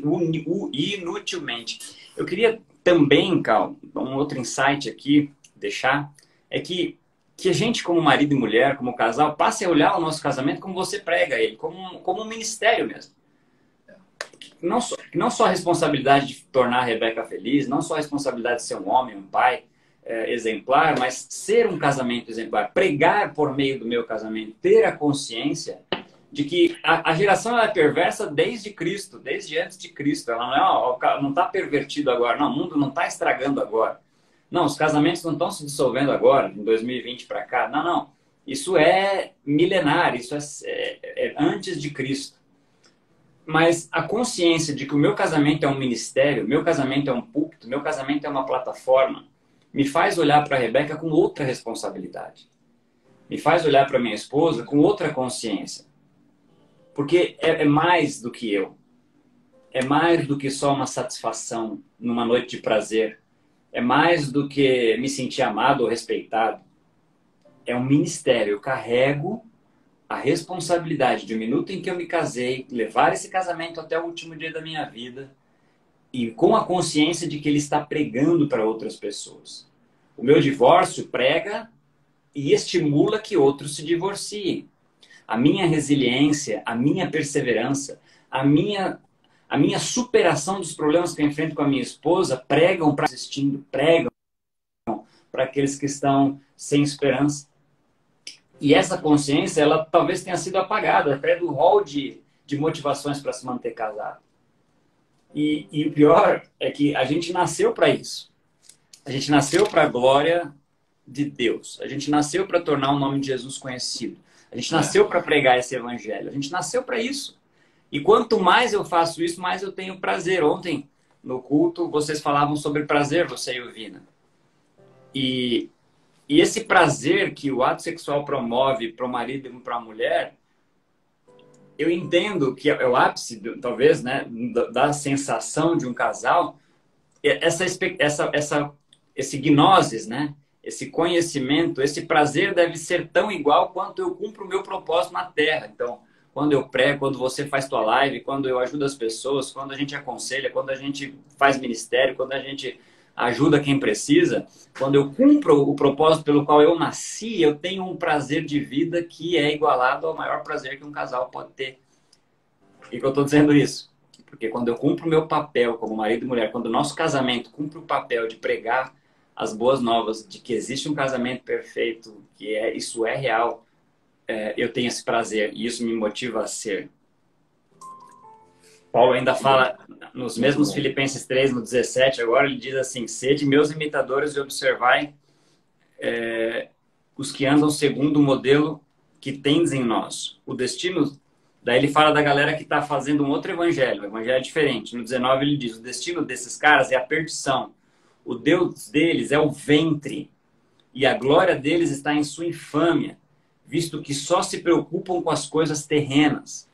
Eu queria também, Cal, um outro insight aqui, deixar, é que a gente, como marido e mulher, como casal, passe a olhar o nosso casamento como você prega ele, como um ministério mesmo. Não só a responsabilidade de tornar a Rebeca feliz, não só a responsabilidade de ser um homem, um pai exemplar, mas ser um casamento exemplar, pregar por meio do meu casamento, ter a consciência de que a geração é perversa desde Cristo, desde antes de Cristo. Ela não está pervertido agora, não, o mundo não está estragando agora. Não, os casamentos não estão se dissolvendo agora, em 2020 para cá. Não. Isso é milenar, isso é antes de Cristo. Mas a consciência de que o meu casamento é um ministério, o meu casamento é um púlpito, o meu casamento é uma plataforma, me faz olhar para a Rebeca com outra responsabilidade. Me faz olhar para minha esposa com outra consciência. Porque é mais do que eu. É mais do que só uma satisfação numa noite de prazer. É mais do que me sentir amado ou respeitado. É um ministério. Eu carrego a responsabilidade de um minuto em que eu me casei, levar esse casamento até o último dia da minha vida e com a consciência de que ele está pregando para outras pessoas. O meu divórcio prega e estimula que outros se divorciem. A minha resiliência, a minha perseverança, a minha superação dos problemas que eu enfrento com a minha esposa pregam para aqueles que estão sem esperança. E essa consciência, ela talvez tenha sido apagada até do rol de motivações para se manter casado. E o pior é que a gente nasceu para isso. A gente nasceu para a glória de Deus. A gente nasceu para tornar o nome de Jesus conhecido. A gente nasceu para pregar esse evangelho. A gente nasceu para isso. E quanto mais eu faço isso, mais eu tenho prazer. Ontem, no culto, vocês falavam sobre prazer, você e o Vina. E esse prazer que o ato sexual promove para o marido e para a mulher, eu entendo que é o ápice, talvez, né, da sensação de um casal, esse gnosis, né? Esse conhecimento, esse prazer deve ser tão igual quanto eu cumpro o meu propósito na Terra. Então, quando eu prego, quando você faz tua live, quando eu ajudo as pessoas, quando a gente aconselha, quando a gente faz ministério, quando a gente ajuda quem precisa, quando eu cumpro o propósito pelo qual eu nasci, eu tenho um prazer de vida que é igualado ao maior prazer que um casal pode ter. Por que eu estou dizendo isso? Porque quando eu cumpro o meu papel como marido e mulher, quando o nosso casamento cumpre o papel de pregar as boas novas de que existe um casamento perfeito, que isso é real, eu tenho esse prazer e isso me motiva a ser. Paulo ainda fala, nos mesmos Filipenses 3, no 17, agora ele diz assim: sede meus imitadores e observai os que andam segundo o modelo que tendes em nós. O destino... Daí ele fala da galera que está fazendo um outro evangelho, um evangelho diferente. No 19 ele diz: o destino desses caras é a perdição. O Deus deles é o ventre, e a glória deles está em sua infâmia, visto que só se preocupam com as coisas terrenas.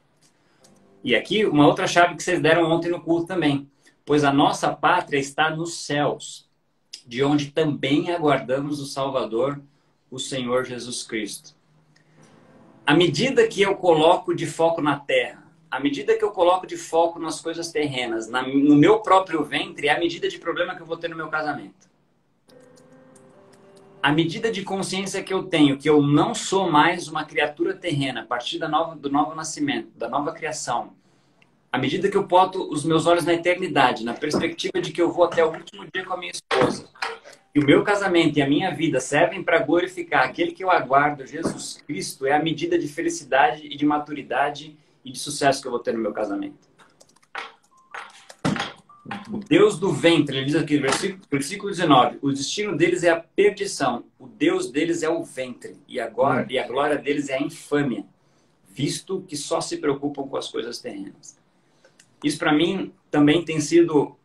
E aqui uma outra chave que vocês deram ontem no culto também. Pois a nossa pátria está nos céus, de onde também aguardamos o Salvador, o Senhor Jesus Cristo. À medida que eu coloco de foco na terra, à medida que eu coloco de foco nas coisas terrenas, no meu próprio ventre, é a medida de problema que eu vou ter no meu casamento. A medida de consciência que eu tenho, que eu não sou mais uma criatura terrena, a partir do novo nascimento, da nova criação, à medida que eu boto os meus olhos na eternidade, na perspectiva de que eu vou até o último dia com a minha esposa, e o meu casamento e a minha vida servem para glorificar aquele que eu aguardo, Jesus Cristo, é a medida de felicidade e de maturidade e de sucesso que eu vou ter no meu casamento. O Deus do ventre, ele diz aqui, versículo 19, o destino deles é a perdição, o Deus deles é o ventre, e a glória deles é a infâmia, visto que só se preocupam com as coisas terrenas. Isso para mim também tem sido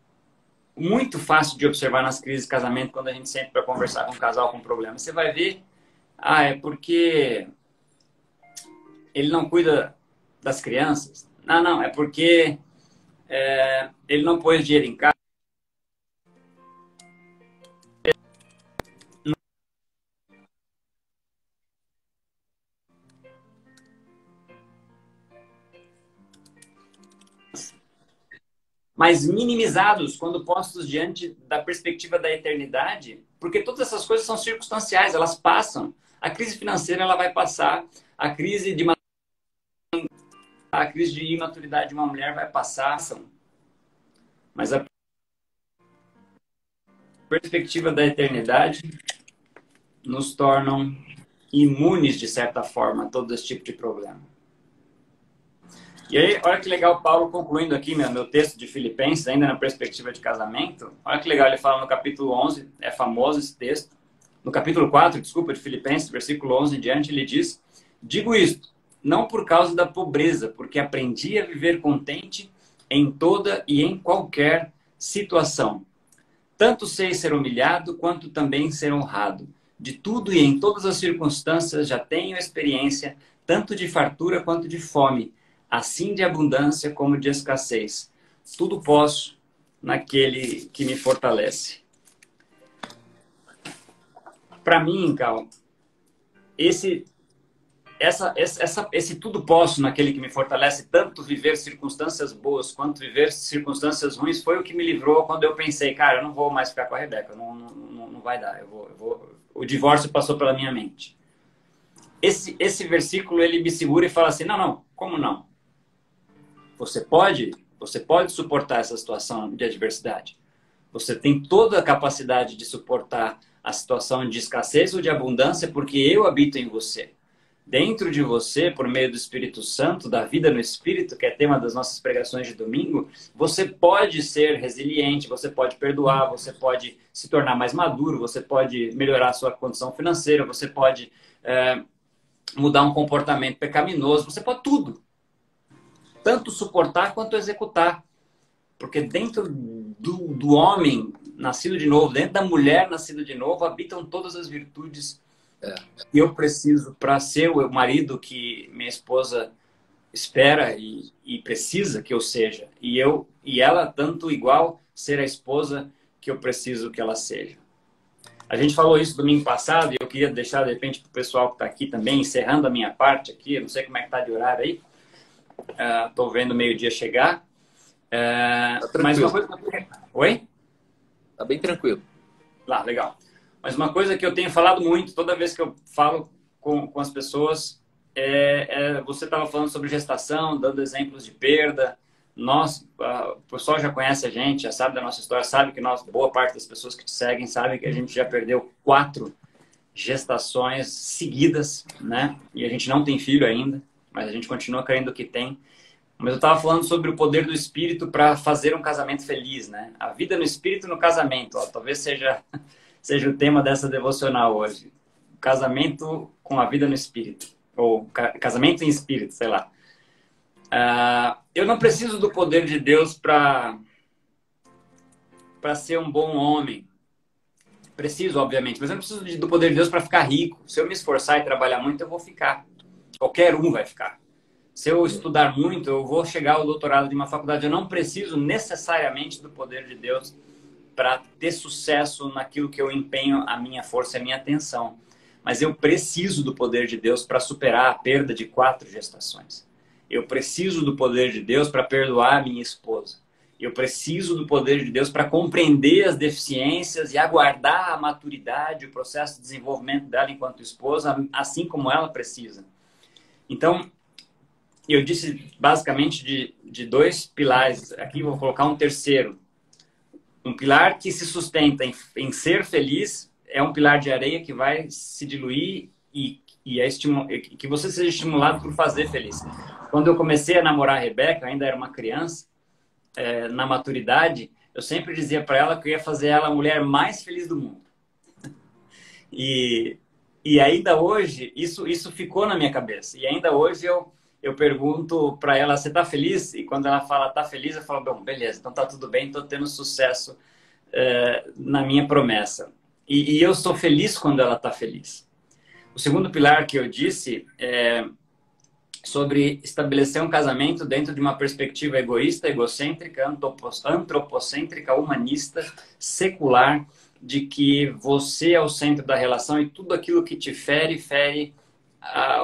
muito fácil de observar nas crises de casamento, quando a gente senta para conversar com um casal com problema. Você vai ver, é porque ele não cuida das crianças. Não, é porque ele não pôs dinheiro em casa. Mas minimizados quando postos diante da perspectiva da eternidade, porque todas essas coisas são circunstanciais, elas passam. A crise financeira ela vai passar, a crise de imaturidade de uma mulher vai passar, mas a perspectiva da eternidade nos tornam imunes, de certa forma, a todo esse tipo de problema. E aí, olha que legal, Paulo concluindo aqui meu texto de Filipenses, ainda na perspectiva de casamento. Olha que legal, ele fala no capítulo 11, é famoso esse texto. No capítulo 4, desculpa, de Filipenses, versículo 11 em diante, ele diz: digo isto, não por causa da pobreza, porque aprendi a viver contente em toda e em qualquer situação. Tanto sei ser humilhado, quanto também ser honrado. De tudo e em todas as circunstâncias já tenho experiência, tanto de fartura quanto de fome, assim de abundância como de escassez. Tudo posso naquele que me fortalece. Para mim, Cal, esse tudo posso naquele que me fortalece, tanto viver circunstâncias boas quanto viver circunstâncias ruins, foi o que me livrou quando eu pensei, cara, eu não vou mais ficar com a Rebeca, não vai dar, o divórcio passou pela minha mente. Esse versículo, ele me segura e fala assim, não, como não? Você pode suportar essa situação de adversidade. Você tem toda a capacidade de suportar a situação de escassez ou de abundância, porque eu habito em você. Dentro de você, por meio do Espírito Santo, da vida no Espírito, que é tema das nossas pregações de domingo, você pode ser resiliente, você pode perdoar, você pode se tornar mais maduro, você pode melhorar a sua condição financeira, você pode mudar um comportamento pecaminoso, você pode tudo. Tanto suportar quanto executar. Porque dentro do homem nascido de novo, dentro da mulher nascida de novo, habitam todas as virtudes que eu preciso para ser o marido que minha esposa espera e precisa que eu seja. E ela, tanto igual, ser a esposa que eu preciso que ela seja. A gente falou isso domingo passado e eu queria deixar, de repente, para o pessoal que está aqui também, encerrando a minha parte aqui, eu não sei como é que está de horário aí, estou vendo meio-dia chegar. Tá mas uma coisa... Oi? Tá bem tranquilo. Legal. Mas uma coisa que eu tenho falado muito, toda vez que eu falo com as pessoas, você estava falando sobre gestação, dando exemplos de perda. O pessoal já conhece a gente, já sabe da nossa história, sabe que boa parte das pessoas que te seguem sabe que a gente já perdeu 4 gestações seguidas, né? E a gente não tem filho ainda, mas a gente continua crendo que tem. Mas eu estava falando sobre o poder do Espírito para fazer um casamento feliz, né? A vida no Espírito no casamento, talvez seja o tema dessa devocional hoje. Casamento com a vida no Espírito. Ou casamento em Espírito, sei lá. Eu não preciso do poder de Deus para ser um bom homem. Preciso, obviamente, mas eu não preciso do poder de Deus para ficar rico. Se eu me esforçar e trabalhar muito, eu vou ficar. Qualquer um vai ficar. Se eu estudar muito, eu vou chegar ao doutorado de uma faculdade. Eu não preciso necessariamente do poder de Deus para ter sucesso naquilo que eu empenho a minha força e a minha atenção. Mas eu preciso do poder de Deus para superar a perda de 4 gestações. Eu preciso do poder de Deus para perdoar a minha esposa. Eu preciso do poder de Deus para compreender as deficiências e aguardar a maturidade, o processo de desenvolvimento dela enquanto esposa, assim como ela precisa. Então, eu disse basicamente de dois pilares. Aqui vou colocar um terceiro. Um pilar que se sustenta em ser feliz é um pilar de areia que vai se diluir e que você seja estimulado por fazer feliz. Quando eu comecei a namorar a Rebeca, eu ainda era uma criança, na maturidade, eu sempre dizia para ela que eu ia fazer ela a mulher mais feliz do mundo. E ainda hoje, isso ficou na minha cabeça. E ainda hoje eu pergunto para ela, você tá feliz? E quando ela fala, tá feliz, eu falo, bom, beleza, então tá tudo bem, tô tendo sucesso na minha promessa. E eu sou feliz quando ela tá feliz. O segundo pilar que eu disse é sobre estabelecer um casamento dentro de uma perspectiva egoísta, egocêntrica, antropocêntrica, humanista, secular, de que você é o centro da relação e tudo aquilo que te fere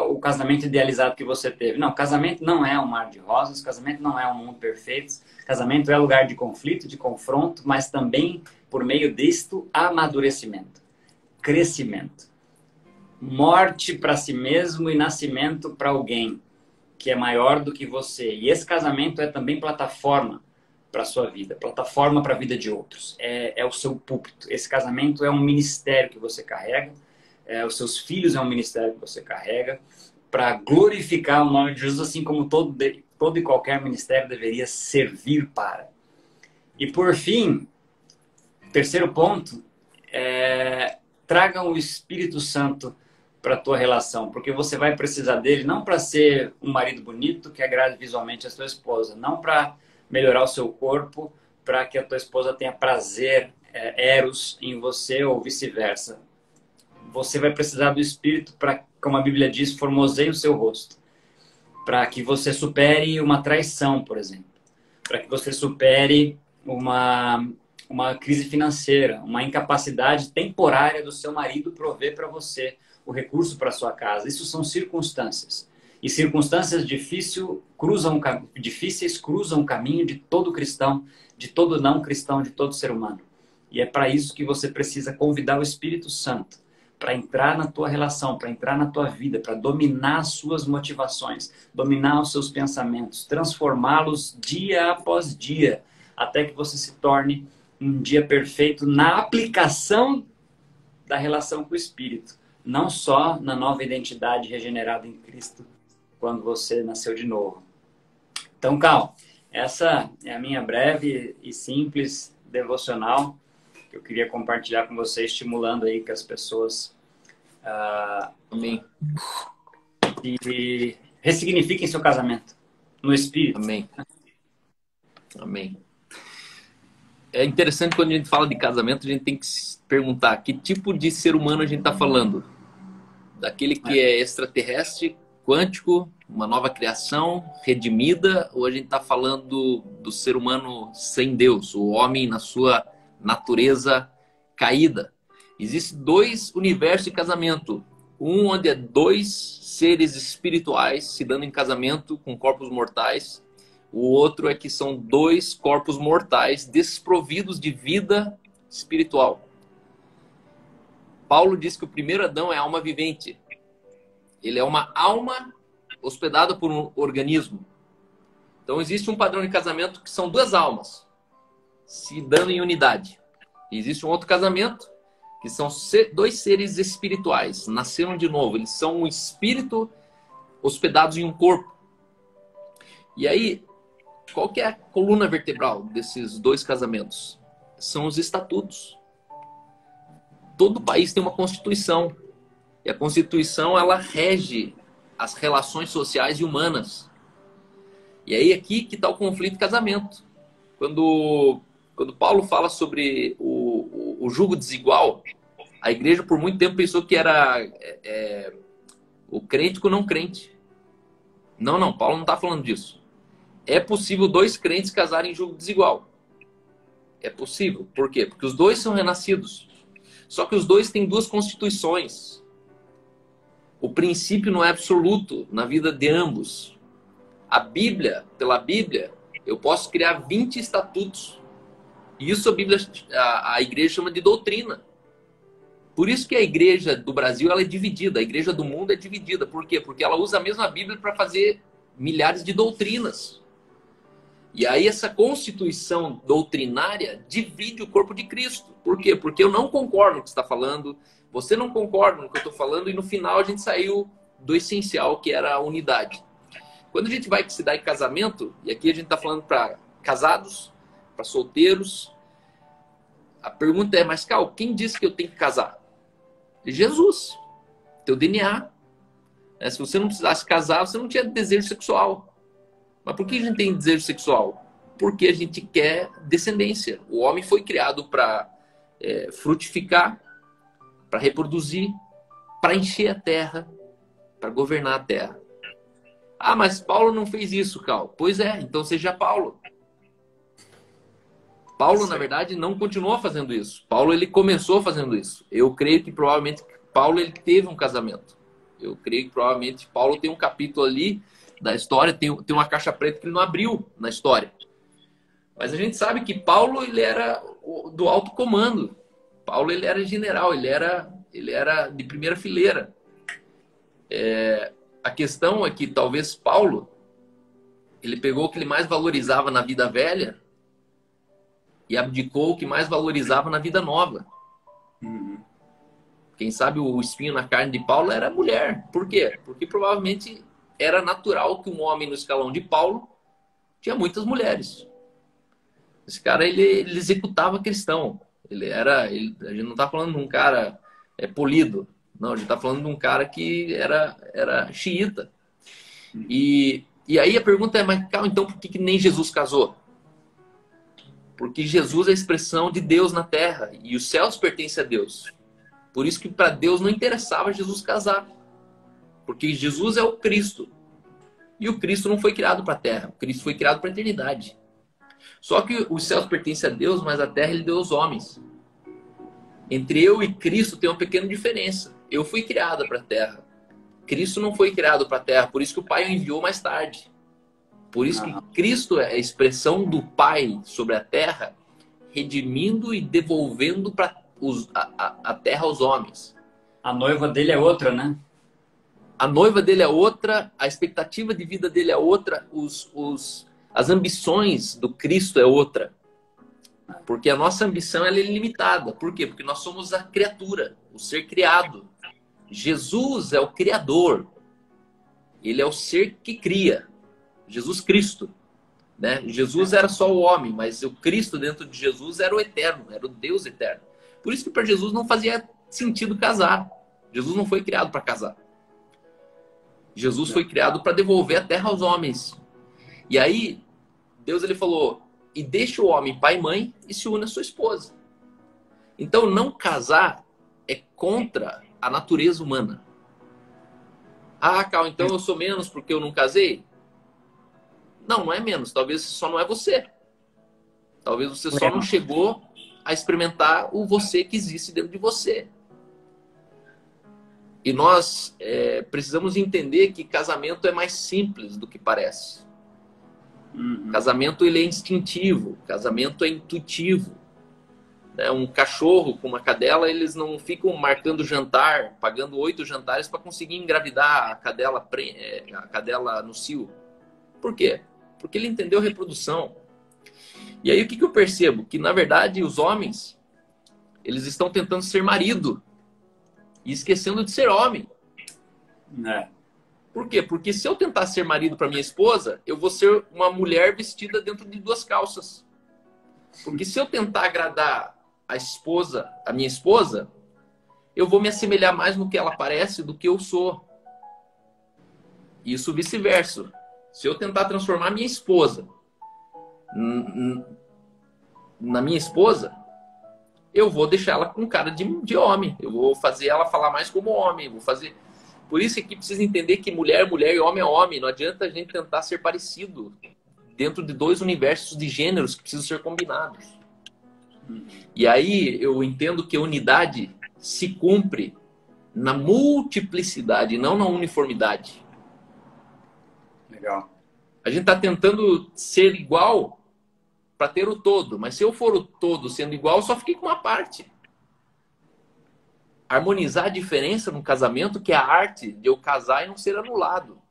o casamento idealizado que você teve. Não, casamento não é um mar de rosas, casamento não é um mundo perfeito, casamento é lugar de conflito, de confronto, mas também, por meio disto, amadurecimento, crescimento, morte para si mesmo e nascimento para alguém que é maior do que você. E esse casamento é também plataforma para a sua vida, plataforma para a vida de outros. É o seu púlpito. Esse casamento é um ministério que você carrega, os seus filhos é um ministério que você carrega, para glorificar o nome de Jesus, assim como todo e qualquer ministério deveria servir para. E por fim, terceiro ponto, traga o Espírito Santo para a tua relação, porque você vai precisar dele não para ser um marido bonito que agrade visualmente a sua esposa, não para melhorar o seu corpo, para que a tua esposa tenha prazer, eros em você ou vice-versa. Você vai precisar do Espírito para, como a Bíblia diz, formoseie o seu rosto, para que você supere uma traição, por exemplo, para que você supere uma crise financeira, uma incapacidade temporária do seu marido prover para você o recurso para sua casa. Isso são circunstâncias. E circunstâncias difíceis cruzam o caminho de todo cristão, de todo não cristão, de todo ser humano. E é para isso que você precisa convidar o Espírito Santo para entrar na tua relação, para entrar na tua vida, para dominar as suas motivações, dominar os seus pensamentos, transformá-los dia após dia, até que você se torne um dia perfeito na aplicação da relação com o Espírito. Não só na nova identidade regenerada em Cristo, quando você nasceu de novo. Então, Cal, essa é a minha breve e simples devocional que eu queria compartilhar com você, estimulando aí que as pessoas Amém. E ressignifiquem seu casamento no Espírito. Amém. Amém. É interessante quando a gente fala de casamento, a gente tem que se perguntar que tipo de ser humano a gente está falando. Daquele que é extraterrestre, quântico, uma nova criação, redimida, ou a gente está falando do ser humano sem Deus, o homem na sua natureza caída. Existem dois universos de casamento. Um onde é dois seres espirituais se dando em casamento com corpos mortais. O outro é que são dois corpos mortais desprovidos de vida espiritual. Paulo diz que o primeiro Adão é alma vivente. Ele é uma alma hospedada por um organismo. Então existe um padrão de casamento que são duas almas se dando em unidade. E existe um outro casamento que são dois seres espirituais, nasceram de novo. Eles são um espírito hospedados em um corpo. E aí, qual que é a coluna vertebral desses dois casamentos? São os estatutos. Todo país tem uma Constituição. E a Constituição, ela rege as relações sociais e humanas. E aí aqui que está o conflito de casamento. Quando Paulo fala sobre o jugo desigual, a igreja por muito tempo pensou que era o crente com o não crente. Não, Paulo não está falando disso. É possível dois crentes casarem em jugo desigual. É possível. Por quê? Porque os dois são renascidos. Só que os dois têm duas constituições. O princípio não é absoluto na vida de ambos. A Bíblia, pela Bíblia, eu posso criar 20 estatutos. E isso a Bíblia, a igreja chama de doutrina. Por isso que a igreja do Brasil ela é dividida, a igreja do mundo é dividida. Por quê? Porque ela usa a mesma Bíblia para fazer milhares de doutrinas. E aí essa constituição doutrinária divide o corpo de Cristo. Por quê? Porque eu não concordo com o que você está falando, você não concorda com o que eu estou falando, e no final a gente saiu do essencial, que era a unidade. Quando a gente vai se dar em casamento, e aqui a gente está falando para casados, para solteiros, a pergunta é, mas Cal, quem disse que eu tenho que casar? Jesus, teu DNA. Se você não precisasse casar, você não tinha desejo sexual. Mas por que a gente tem desejo sexual? Porque a gente quer descendência. O homem foi criado para frutificar, para reproduzir, para encher a terra, para governar a terra. Ah, mas Paulo não fez isso, Cal. Pois é, então seja Paulo. Paulo, na verdade, não continuou fazendo isso. Paulo, ele começou fazendo isso. Eu creio que provavelmente Paulo ele teve um casamento. Eu creio que provavelmente Paulo tem um capítulo ali da história, tem uma caixa preta que ele não abriu na história. Mas a gente sabe que Paulo, ele era do alto comando. Paulo, ele era general, ele era de primeira fileira. A questão é que talvez Paulo, ele pegou o que ele mais valorizava na vida velha e abdicou o que mais valorizava na vida nova. Quem sabe o espinho na carne de Paulo era a mulher. Por quê? Porque provavelmente era natural que um homem no escalão de Paulo tinha muitas mulheres. Esse cara, ele executava cristão. A gente não está falando de um cara polido. Não, a gente está falando de um cara que era xiita. E aí a pergunta é, mas calma, então por que nem Jesus casou? Porque Jesus é a expressão de Deus na terra e os céus pertencem a Deus. Por isso que para Deus não interessava Jesus casar. Porque Jesus é o Cristo. E o Cristo não foi criado para a terra. O Cristo foi criado para a eternidade. Só que os céus pertencem a Deus, mas a terra ele deu aos homens. Entre eu e Cristo tem uma pequena diferença. Eu fui criado para a terra. Cristo não foi criado para a terra. Por isso que o Pai o enviou mais tarde. Por isso que Cristo é a expressão do Pai sobre a terra, redimindo e devolvendo para a terra aos homens. A noiva dele é outra, né? A noiva dele é outra, a expectativa de vida dele é outra, as ambições do Cristo é outra. Porque a nossa ambição ela é ilimitada. Por quê? Porque nós somos a criatura, o ser criado. Jesus é o Criador. Ele é o ser que cria. Jesus Cristo. Né? Jesus era só o homem, mas o Cristo dentro de Jesus era o eterno, era o Deus eterno. Por isso que para Jesus não fazia sentido casar. Jesus não foi criado para casar. Jesus foi criado para devolver a terra aos homens. E aí, Deus ele falou, e deixa o homem pai e mãe e se une à sua esposa. Então, não casar é contra a natureza humana. Ah, Cal, então eu sou menos porque eu não casei? Não, não é menos. Talvez só não é você. Talvez você só não chegou a experimentar o você que existe dentro de você. E nós precisamos entender que casamento é mais simples do que parece. Casamento ele é instintivo, casamento é intuitivo. Um cachorro com uma cadela, eles não ficam marcando jantar, pagando 8 jantares para conseguir engravidar a cadela no cio. Por quê? Porque ele entendeu reprodução. E aí o que eu percebo? Que na verdade os homens, eles estão tentando ser marido e esquecendo de ser homem. Por quê? Porque se eu tentar ser marido para minha esposa, eu vou ser uma mulher vestida dentro de 2 calças. Porque se eu tentar agradar a minha esposa, eu vou me assemelhar mais no que ela parece do que eu sou. Isso vice-versa. Se eu tentar transformar minha esposa na minha esposa, eu vou deixar ela com cara de homem. Eu vou fazer ela falar mais como homem. Por isso que precisa entender que mulher é mulher e homem é homem. Não adianta a gente tentar ser parecido dentro de 2 universos de gêneros que precisam ser combinados. E aí eu entendo que a unidade se cumpre na multiplicidade, não na uniformidade. Legal. A gente está tentando ser igual para ter o todo. Mas se eu for o todo sendo igual, eu só fiquei com uma parte. Harmonizar a diferença no casamento, que é a arte de eu casar e não ser anulado.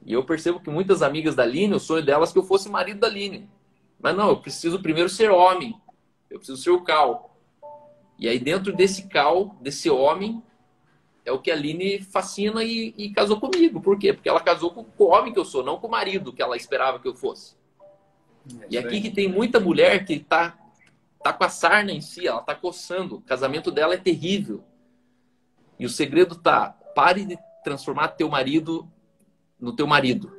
E eu percebo que muitas amigas da Aline, o sonho delas é que eu fosse marido da Aline. Mas não, eu preciso primeiro ser homem. Eu preciso ser o Cal. E aí dentro desse Cal, desse homem, é o que a Aline fascina e casou comigo. Por quê? Porque ela casou com o homem que eu sou, não com o marido que ela esperava que eu fosse. E aqui que tem muita mulher que tá com a sarna em si, ela tá coçando. O casamento dela é terrível. E o segredo tá, pare de transformar teu marido no teu marido.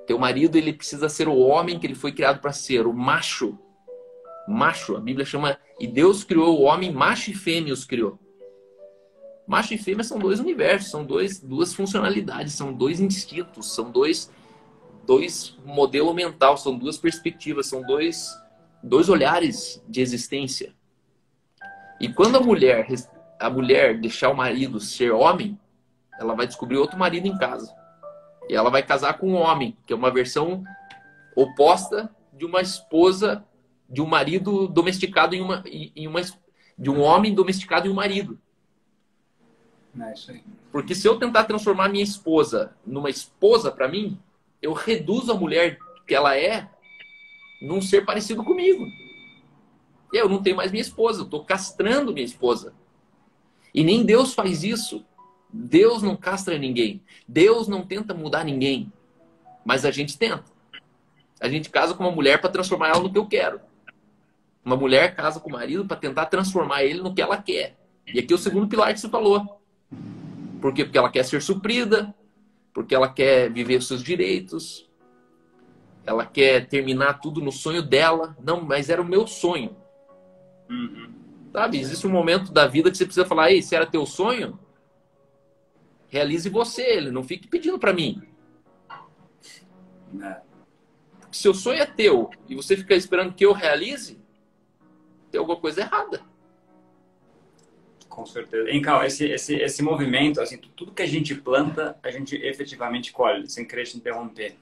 Teu marido, ele precisa ser o homem que ele foi criado para ser, o macho. Macho, a Bíblia chama... E Deus criou o homem, macho e fêmea os criou. Macho e fêmea são dois universos, são duas funcionalidades, são dois instintos, são dois modelos mental, são duas perspectivas, são dois olhares de existência. E quando a mulher deixar o marido ser homem, ela vai descobrir outro marido em casa. E ela vai casar com um homem, que é uma versão oposta de uma esposa, de um marido domesticado de um homem domesticado em um marido. É isso aí. Porque se eu tentar transformar minha esposa numa esposa para mim, eu reduzo a mulher que ela é num ser parecido comigo. Eu não tenho mais minha esposa, eu estou castrando minha esposa. E nem Deus faz isso. Deus não castra ninguém. Deus não tenta mudar ninguém. Mas a gente tenta. A gente casa com uma mulher para transformar ela no que eu quero. Uma mulher casa com o marido para tentar transformar ele no que ela quer. E aqui é o segundo pilar que você falou. Por quê? Porque ela quer ser suprida, porque ela quer viver os seus direitos, ela quer terminar tudo no sonho dela. Não, mas era o meu sonho. Uhum. Sabe? Existe um momento da vida que você precisa falar, ei, se era teu sonho, realize você, ele não fique pedindo para mim. Porque se o sonho é teu e você fica esperando que eu realize, tem alguma coisa errada. Com certeza. Hein, Cal, esse movimento, assim, tudo que a gente planta, a gente efetivamente colhe, sem querer te interromper.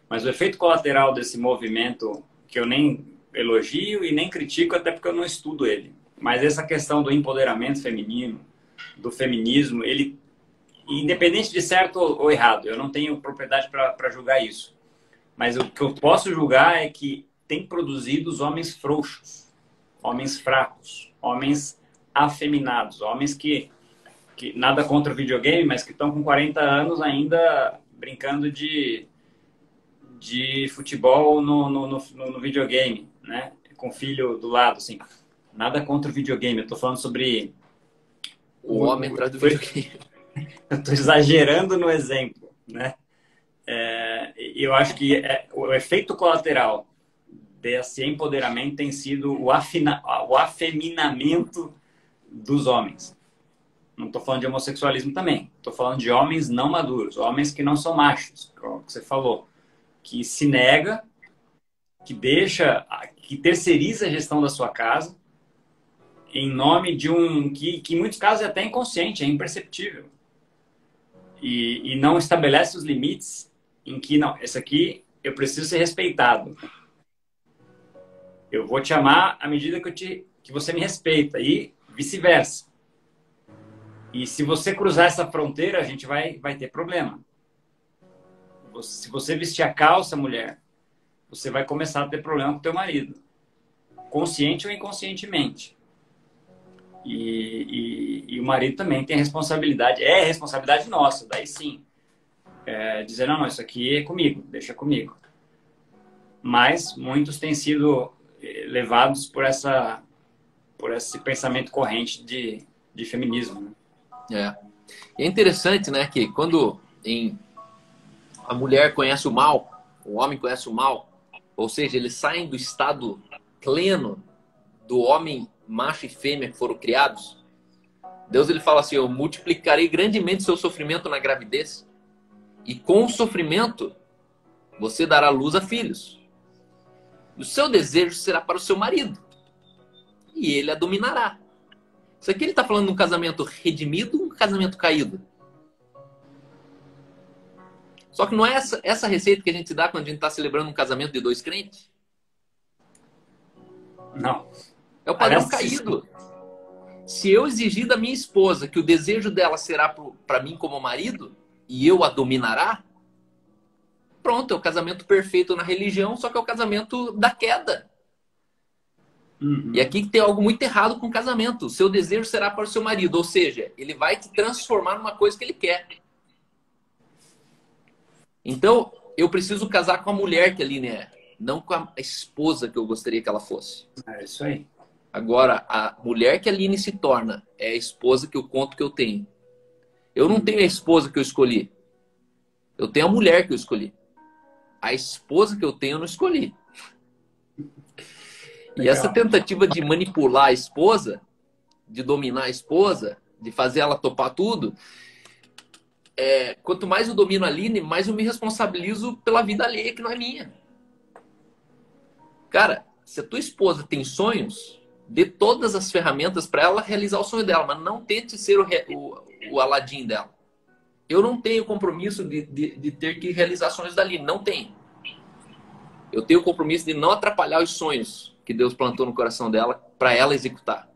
Mas o efeito colateral desse movimento, que eu nem elogio e nem critico, até porque eu não estudo ele. Mas essa questão do empoderamento feminino, do feminismo, ele, independente de certo ou errado, eu não tenho propriedade para julgar isso. Mas o que eu posso julgar é que tem produzido os homens frouxos, homens fracos, homens afeminados, homens que nada contra o videogame, mas que estão com 40 anos ainda brincando de futebol no videogame, né? Com o filho do lado, assim. Nada contra o videogame, eu tô falando sobre o homem atrás do videogame. Eu tô exagerando no exemplo, né? Eu acho que o efeito colateral desse empoderamento tem sido o afeminamento dos homens. Não estou falando de homossexualismo também. Estou falando de homens não maduros, homens que não são machos, como você falou, que se nega, que terceiriza a gestão da sua casa em nome de que em muitos casos é até inconsciente, é imperceptível. E não estabelece os limites em que, não, esse aqui eu preciso ser respeitado. Eu vou te amar à medida que você me respeita e vice-versa. E se você cruzar essa fronteira, a gente vai ter problema. Se você vestir a calça, mulher, você vai começar a ter problema com o teu marido. Consciente ou inconscientemente. E o marido também tem a responsabilidade. É responsabilidade nossa, daí sim. Dizer, não, isso aqui é comigo, deixa comigo. Mas muitos têm sido levados por esse pensamento corrente de feminismo. Né? É interessante, né, que quando a mulher conhece o mal, o homem conhece o mal, ou seja, eles saem do estado pleno do homem macho e fêmea que foram criados, Deus ele fala assim, eu multiplicarei grandemente seu sofrimento na gravidez e com o sofrimento você dará luz a filhos. O seu desejo será para o seu marido. E ele a dominará. Isso aqui ele está falando de um casamento redimido ou um casamento caído? Só que não é essa receita que a gente dá quando a gente está celebrando um casamento de dois crentes? Não. É o padrão caído. Se eu exigir da minha esposa que o desejo dela será para mim como marido e eu a dominará, pronto, é o casamento perfeito na religião, só que é o casamento da queda. Uhum. E aqui tem algo muito errado com o casamento. O seu desejo será para o seu marido, ou seja, ele vai te transformar numa coisa que ele quer. Então, eu preciso casar com a mulher que a Aline é, não com a esposa que eu gostaria que ela fosse. É isso aí. Agora, a mulher que a Aline se torna é a esposa que eu conto que eu tenho. Eu não tenho a esposa que eu escolhi. Eu tenho a mulher que eu escolhi. A esposa que eu tenho eu não escolhi. E Legal. essa tentativa de manipular a esposa, de dominar a esposa, de fazer ela topar tudo, quanto mais eu domino a Aline, mais eu me responsabilizo pela vida alheia que não é minha. Cara, se a tua esposa tem sonhos, dê todas as ferramentas para ela realizar o sonho dela, mas não tente ser o Aladim dela. Eu não tenho compromisso de ter que realizar sonhos da Aline, não tenho. Eu tenho o compromisso de não atrapalhar os sonhos que Deus plantou no coração dela para ela executar.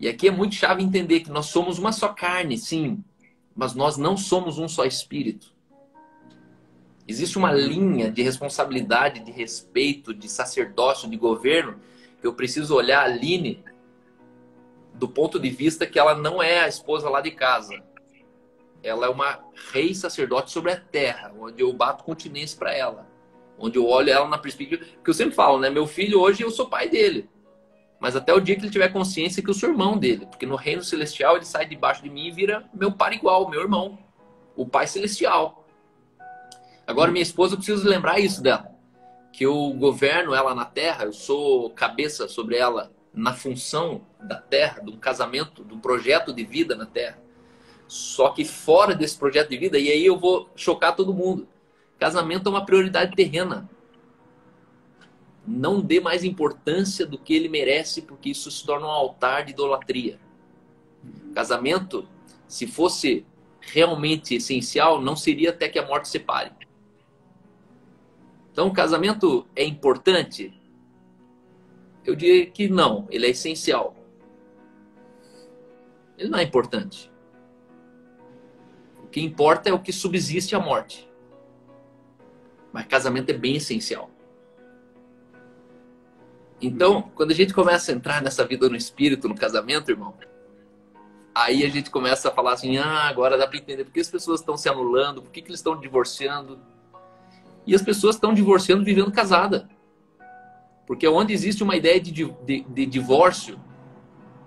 E aqui é muito chave entender que nós somos uma só carne, sim, mas nós não somos um só espírito. Existe uma linha de responsabilidade, de respeito, de sacerdócio, de governo, que eu preciso olhar a Aline do ponto de vista que ela não é a esposa lá de casa. Ela é uma rei sacerdote sobre a terra, onde eu bato continência para ela. Onde eu olho ela na perspectiva... Que eu sempre falo, né? Meu filho hoje eu sou pai dele. Mas até o dia que ele tiver consciência que eu sou irmão dele. Porque no reino celestial ele sai debaixo de mim e vira meu par igual, meu irmão. O pai celestial. Agora minha esposa, eu preciso lembrar isso dela. Que eu governo ela na terra, eu sou cabeça sobre ela na função da terra, de um casamento, de um projeto de vida na terra. Só que fora desse projeto de vida, e aí eu vou chocar todo mundo. Casamento é uma prioridade terrena. Não dê mais importância do que ele merece, porque isso se torna um altar de idolatria. Casamento, se fosse realmente essencial, não seria até que a morte separe. Então, o casamento é importante? Eu diria que não, ele é essencial. Ele não é importante. O que importa é o que subsiste à morte. Mas casamento é bem essencial. Então, quando a gente começa a entrar nessa vida no espírito, no casamento, irmão, aí a gente começa a falar assim, agora dá para entender por que as pessoas estão se anulando, por que eles estão divorciando. E as pessoas estão divorciando vivendo casada. Porque onde existe uma ideia de divórcio,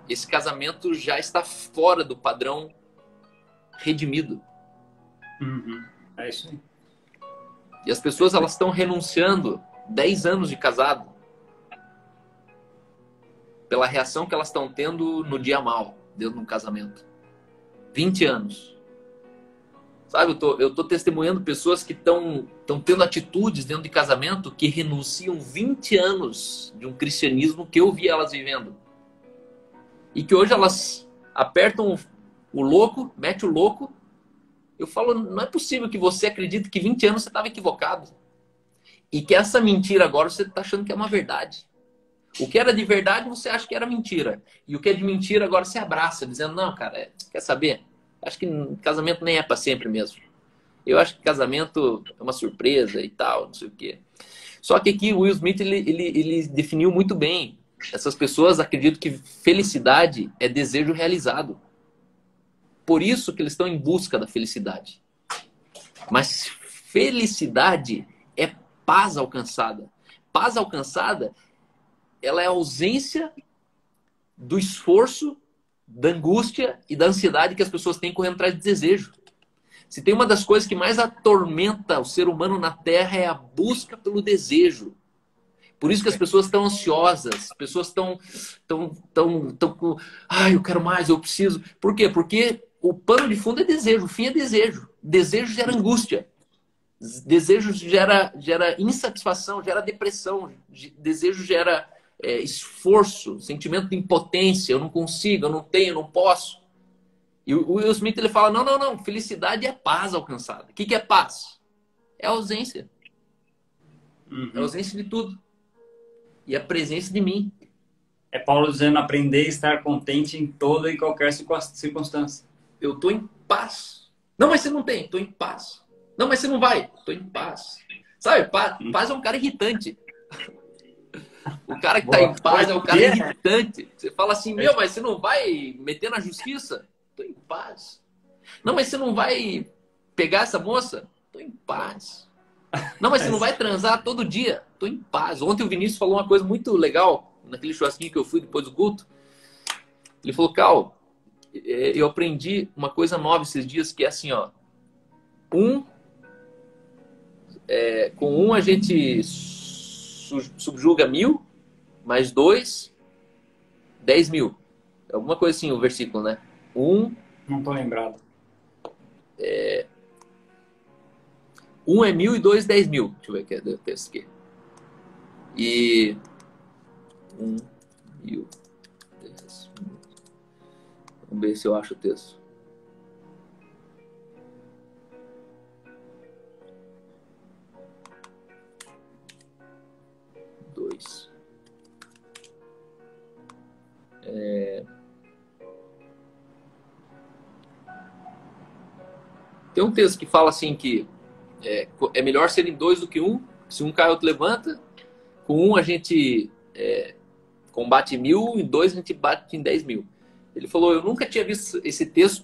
esse casamento já está fora do padrão redimido. Uhum. É isso aí. E as pessoas elas estão renunciando 10 anos de casado pela reação que elas estão tendo no dia mal, dentro de um casamento. 20 anos. Sabe, eu tô testemunhando pessoas que estão tendo atitudes dentro de casamento que renunciam 20 anos de um cristianismo que eu vi elas vivendo. E que hoje elas apertam o louco, mete o louco. Eu falo, não é possível que você acredite que 20 anos você estava equivocado. E que essa mentira agora você está achando que é uma verdade. O que era de verdade você acha que era mentira. E o que é de mentira agora você abraça, dizendo, não, cara, quer saber? Acho que casamento nem é para sempre mesmo. Eu acho que casamento é uma surpresa e tal, não sei o quê. Só que aqui o Will Smith ele definiu muito bem. Essas pessoas acreditam que felicidade é desejo realizado. Por isso que eles estão em busca da felicidade. Mas felicidade é paz alcançada. Paz alcançada, ela é a ausência do esforço, da angústia e da ansiedade que as pessoas têm correndo atrás de desejo. Se tem uma das coisas que mais atormenta o ser humano na Terra é a busca pelo desejo. Por isso que as pessoas estão ansiosas, as pessoas estão com, eu quero mais, eu preciso. Por quê? Porque o pano de fundo é desejo, o fim é desejo. Desejo gera angústia. Desejo gera insatisfação, gera depressão. Desejo gera esforço, sentimento de impotência. Eu não consigo, eu não tenho, eu não posso. E o Will Smith, ele fala, não, não, não, felicidade é paz alcançada. O que que é paz? É a ausência. É a ausência de tudo. E a presença de mim. É Paulo dizendo aprender a estar contente em toda e qualquer circunstância. Eu tô em paz. Não, mas você não tem. Tô em paz. Não, mas você não vai. Tô em paz. Sabe, paz é um cara irritante. O cara que tá em paz é um cara irritante. Você fala assim, meu, mas você não vai meter na justiça? Tô em paz. Não, mas você não vai pegar essa moça? Tô em paz. Não, mas você não vai transar todo dia? Tô em paz. Ontem o Vinícius falou uma coisa muito legal, naquele churrasquinho que eu fui depois do culto. Ele falou, Cal, eu aprendi uma coisa nova esses dias, que é assim, ó. Com um a gente subjuga 1000, mais 2, 10.000. Alguma coisa assim o versículo, né? Não tô lembrado. 1 é 1000 e 2, 10.000. Deixa eu ver aqui, o texto aqui. E 1.000, 10.000. Vamos ver se eu acho o texto. 2. Tem um texto que fala assim que é melhor serem 2 do que 1. Se um cai, outro levanta. Com 1 a gente combate 1000 e 2 a gente bate em 10.000. Ele falou, eu nunca tinha visto esse texto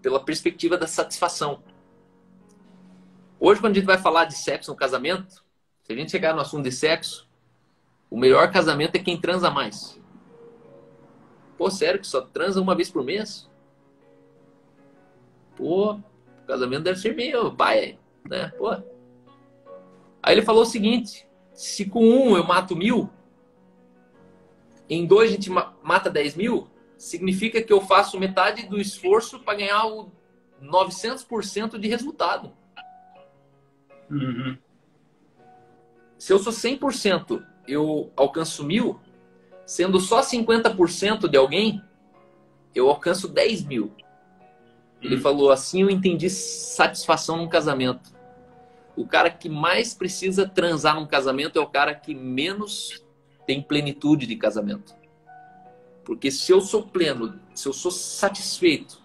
pela perspectiva da satisfação. Hoje, quando a gente vai falar de sexo no casamento, se a gente chegar no assunto de sexo, o melhor casamento é quem transa mais. Pô, sério que só transa uma vez por mês? Pô, o casamento deve ser meu pai, né? Pô. Aí ele falou o seguinte, se com 1 eu mato 1000, em 2 a gente mata 10.000, significa que eu faço metade do esforço para ganhar o 900% de resultado. Se eu sou 100%, eu alcanço 1000, sendo só 50% de alguém, eu alcanço 10.000. Ele falou, assim eu entendi satisfação num casamento. O cara que mais precisa transar num casamento é o cara que menos tem plenitude de casamento. Porque se eu sou pleno, se eu sou satisfeito,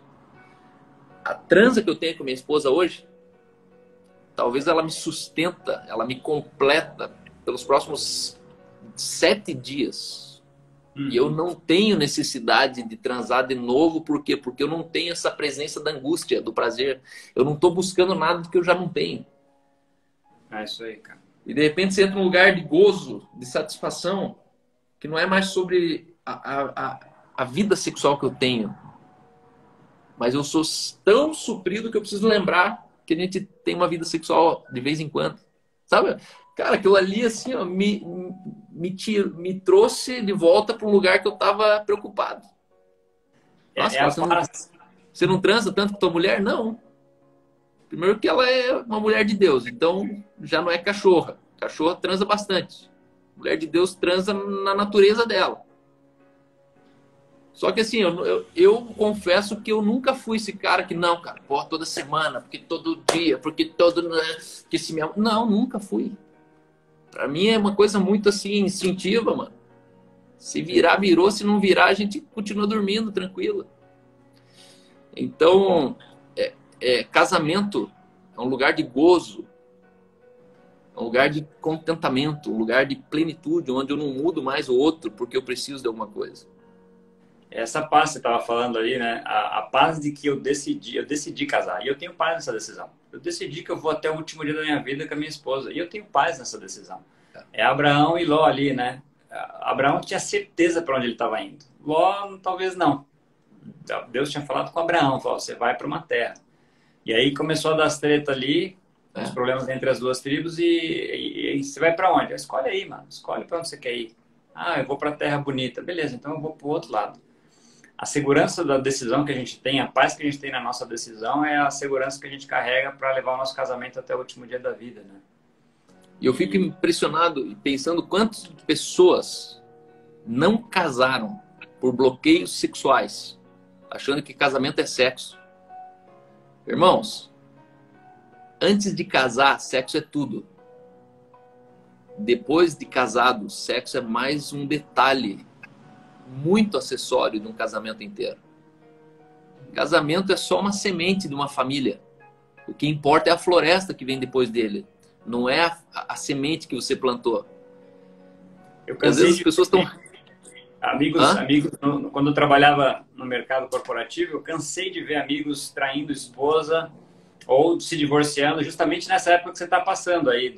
a transa que eu tenho com minha esposa hoje, talvez ela me sustenta, ela me completa pelos próximos 7 dias. E eu não tenho necessidade de transar de novo, por quê? Porque eu não tenho essa presença da angústia, do prazer. Eu não estou buscando nada do que eu já não tenho. É isso aí, cara. E de repente você entra num lugar de gozo, de satisfação, que não é mais sobre a vida sexual que eu tenho. Mas eu sou tão suprido que eu preciso lembrar que a gente tem uma vida sexual de vez em quando. Sabe? Cara, aquilo ali assim, ó, me trouxe de volta para um lugar que eu estava preocupado. Nossa, você não transa tanto com tua mulher? Não. Primeiro que ela é uma mulher de Deus, então já não é cachorra. Cachorra transa bastante. Mulher de Deus transa na natureza dela. Só que assim, eu confesso que eu nunca fui esse cara que, não, cara, porra, toda semana, porque todo dia, porque todo... Que se me... Não, nunca fui. Pra mim é uma coisa muito assim, instintiva, mano. Se virar, virou. Se não virar, a gente continua dormindo, tranquilo. Então, casamento é um lugar de gozo. É um lugar de contentamento, um lugar de plenitude, onde eu não mudo mais o outro porque eu preciso de alguma coisa. Essa paz que você estava falando ali, né? A paz de que eu decidi casar. E eu tenho paz nessa decisão. Eu decidi que eu vou até o último dia da minha vida com a minha esposa. E eu tenho paz nessa decisão. É Abraão e Ló ali, né? Abraão tinha certeza para onde ele estava indo. Ló, talvez não. Deus tinha falado com Abraão, falou, você vai para uma terra. E aí começou a dar as tretas ali, os problemas entre as duas tribos, e você vai para onde? Escolhe aí, mano. Escolhe para onde você quer ir. Ah, eu vou para a terra bonita. Beleza, então eu vou para o outro lado. A segurança da decisão que a gente tem, a paz que a gente tem na nossa decisão é a segurança que a gente carrega para levar o nosso casamento até o último dia da vida, né? E eu fico impressionado pensando quantas pessoas não casaram por bloqueios sexuais achando que casamento é sexo. Irmãos, antes de casar, sexo é tudo. Depois de casado, sexo é mais um detalhe muito acessório de um casamento inteiro. Casamento é só uma semente de uma família. O que importa é a floresta que vem depois dele. Não é a semente que você plantou. Às vezes as pessoas estão... Amigos, quando eu trabalhava no mercado corporativo, eu cansei de ver amigos traindo esposa ou se divorciando justamente nessa época que você está passando aí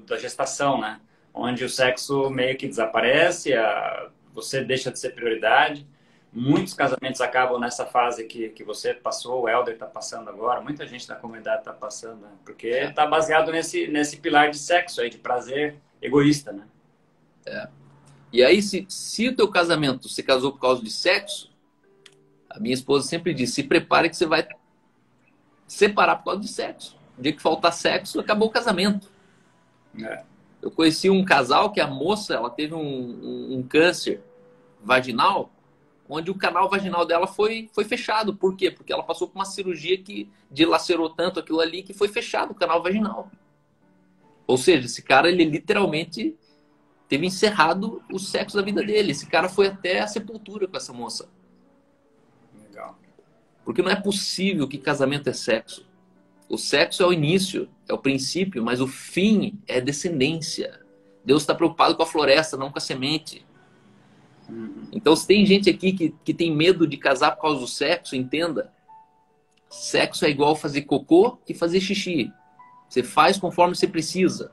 da gestação, né? Onde o sexo meio que desaparece, você deixa de ser prioridade. Muitos casamentos acabam nessa fase que você passou, o Helder está passando agora, muita gente da comunidade está passando, né? Porque está baseado nesse pilar de sexo aí, de prazer egoísta, né? E aí, se o teu casamento se casou por causa de sexo, a minha esposa sempre diz, se prepare que você vai separar por causa de sexo. O dia que faltar sexo, acabou o casamento. Eu conheci um casal que a moça, ela teve um câncer vaginal, onde o canal vaginal dela foi fechado. Por quê? Porque ela passou por uma cirurgia que dilacerou tanto aquilo ali que foi fechado o canal vaginal. Ou seja, esse cara, ele literalmente teve encerrado o sexo da vida dele. Esse cara foi até a sepultura com essa moça. Legal. Porque não é possível que casamento é sexo. O sexo é o início, é o princípio, mas o fim é descendência. Deus está preocupado com a floresta, não com a semente. Então, se tem gente aqui que tem medo de casar por causa do sexo, entenda. Sexo é igual fazer cocô e fazer xixi. Você faz conforme você precisa.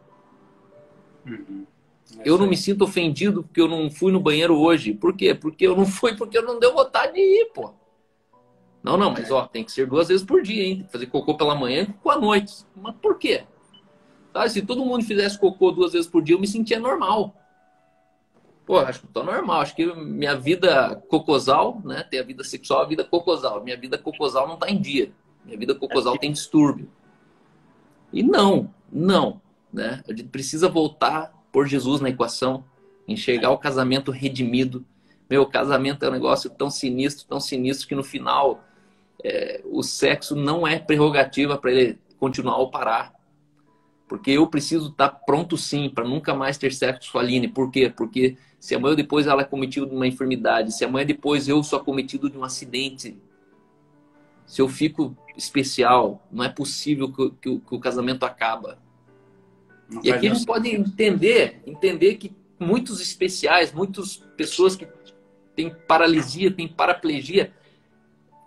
Eu não me sinto ofendido porque eu não fui no banheiro hoje. Por quê? Porque eu não fui, porque eu não deu vontade de ir, pô. Não, mas ó, tem que ser 2 vezes por dia, hein? Tem que fazer cocô pela manhã e cocô à noite. Mas por quê? Sabe, se todo mundo fizesse cocô 2 vezes por dia, eu me sentia normal. Pô, acho que tô normal. Acho que minha vida cocosal, né? Tem a vida sexual, a vida cocosal. Minha vida cocosal não tá em dia. Minha vida cocosal tem distúrbio. E não, né? A gente precisa voltar por Jesus na equação, enxergar o casamento redimido. Meu, casamento é um negócio tão sinistro, que no final o sexo não é prerrogativa para ele continuar ou parar. Porque eu preciso estar pronto sim, para nunca mais ter sexo com a Aline. Por quê? Porque se amanhã depois ela é cometida de uma enfermidade, se amanhã depois eu sou acometido de um acidente, se eu fico especial, não é possível que o casamento acaba. E aqui a gente pode entender que muitos especiais, muitas pessoas que têm paralisia, têm paraplegia,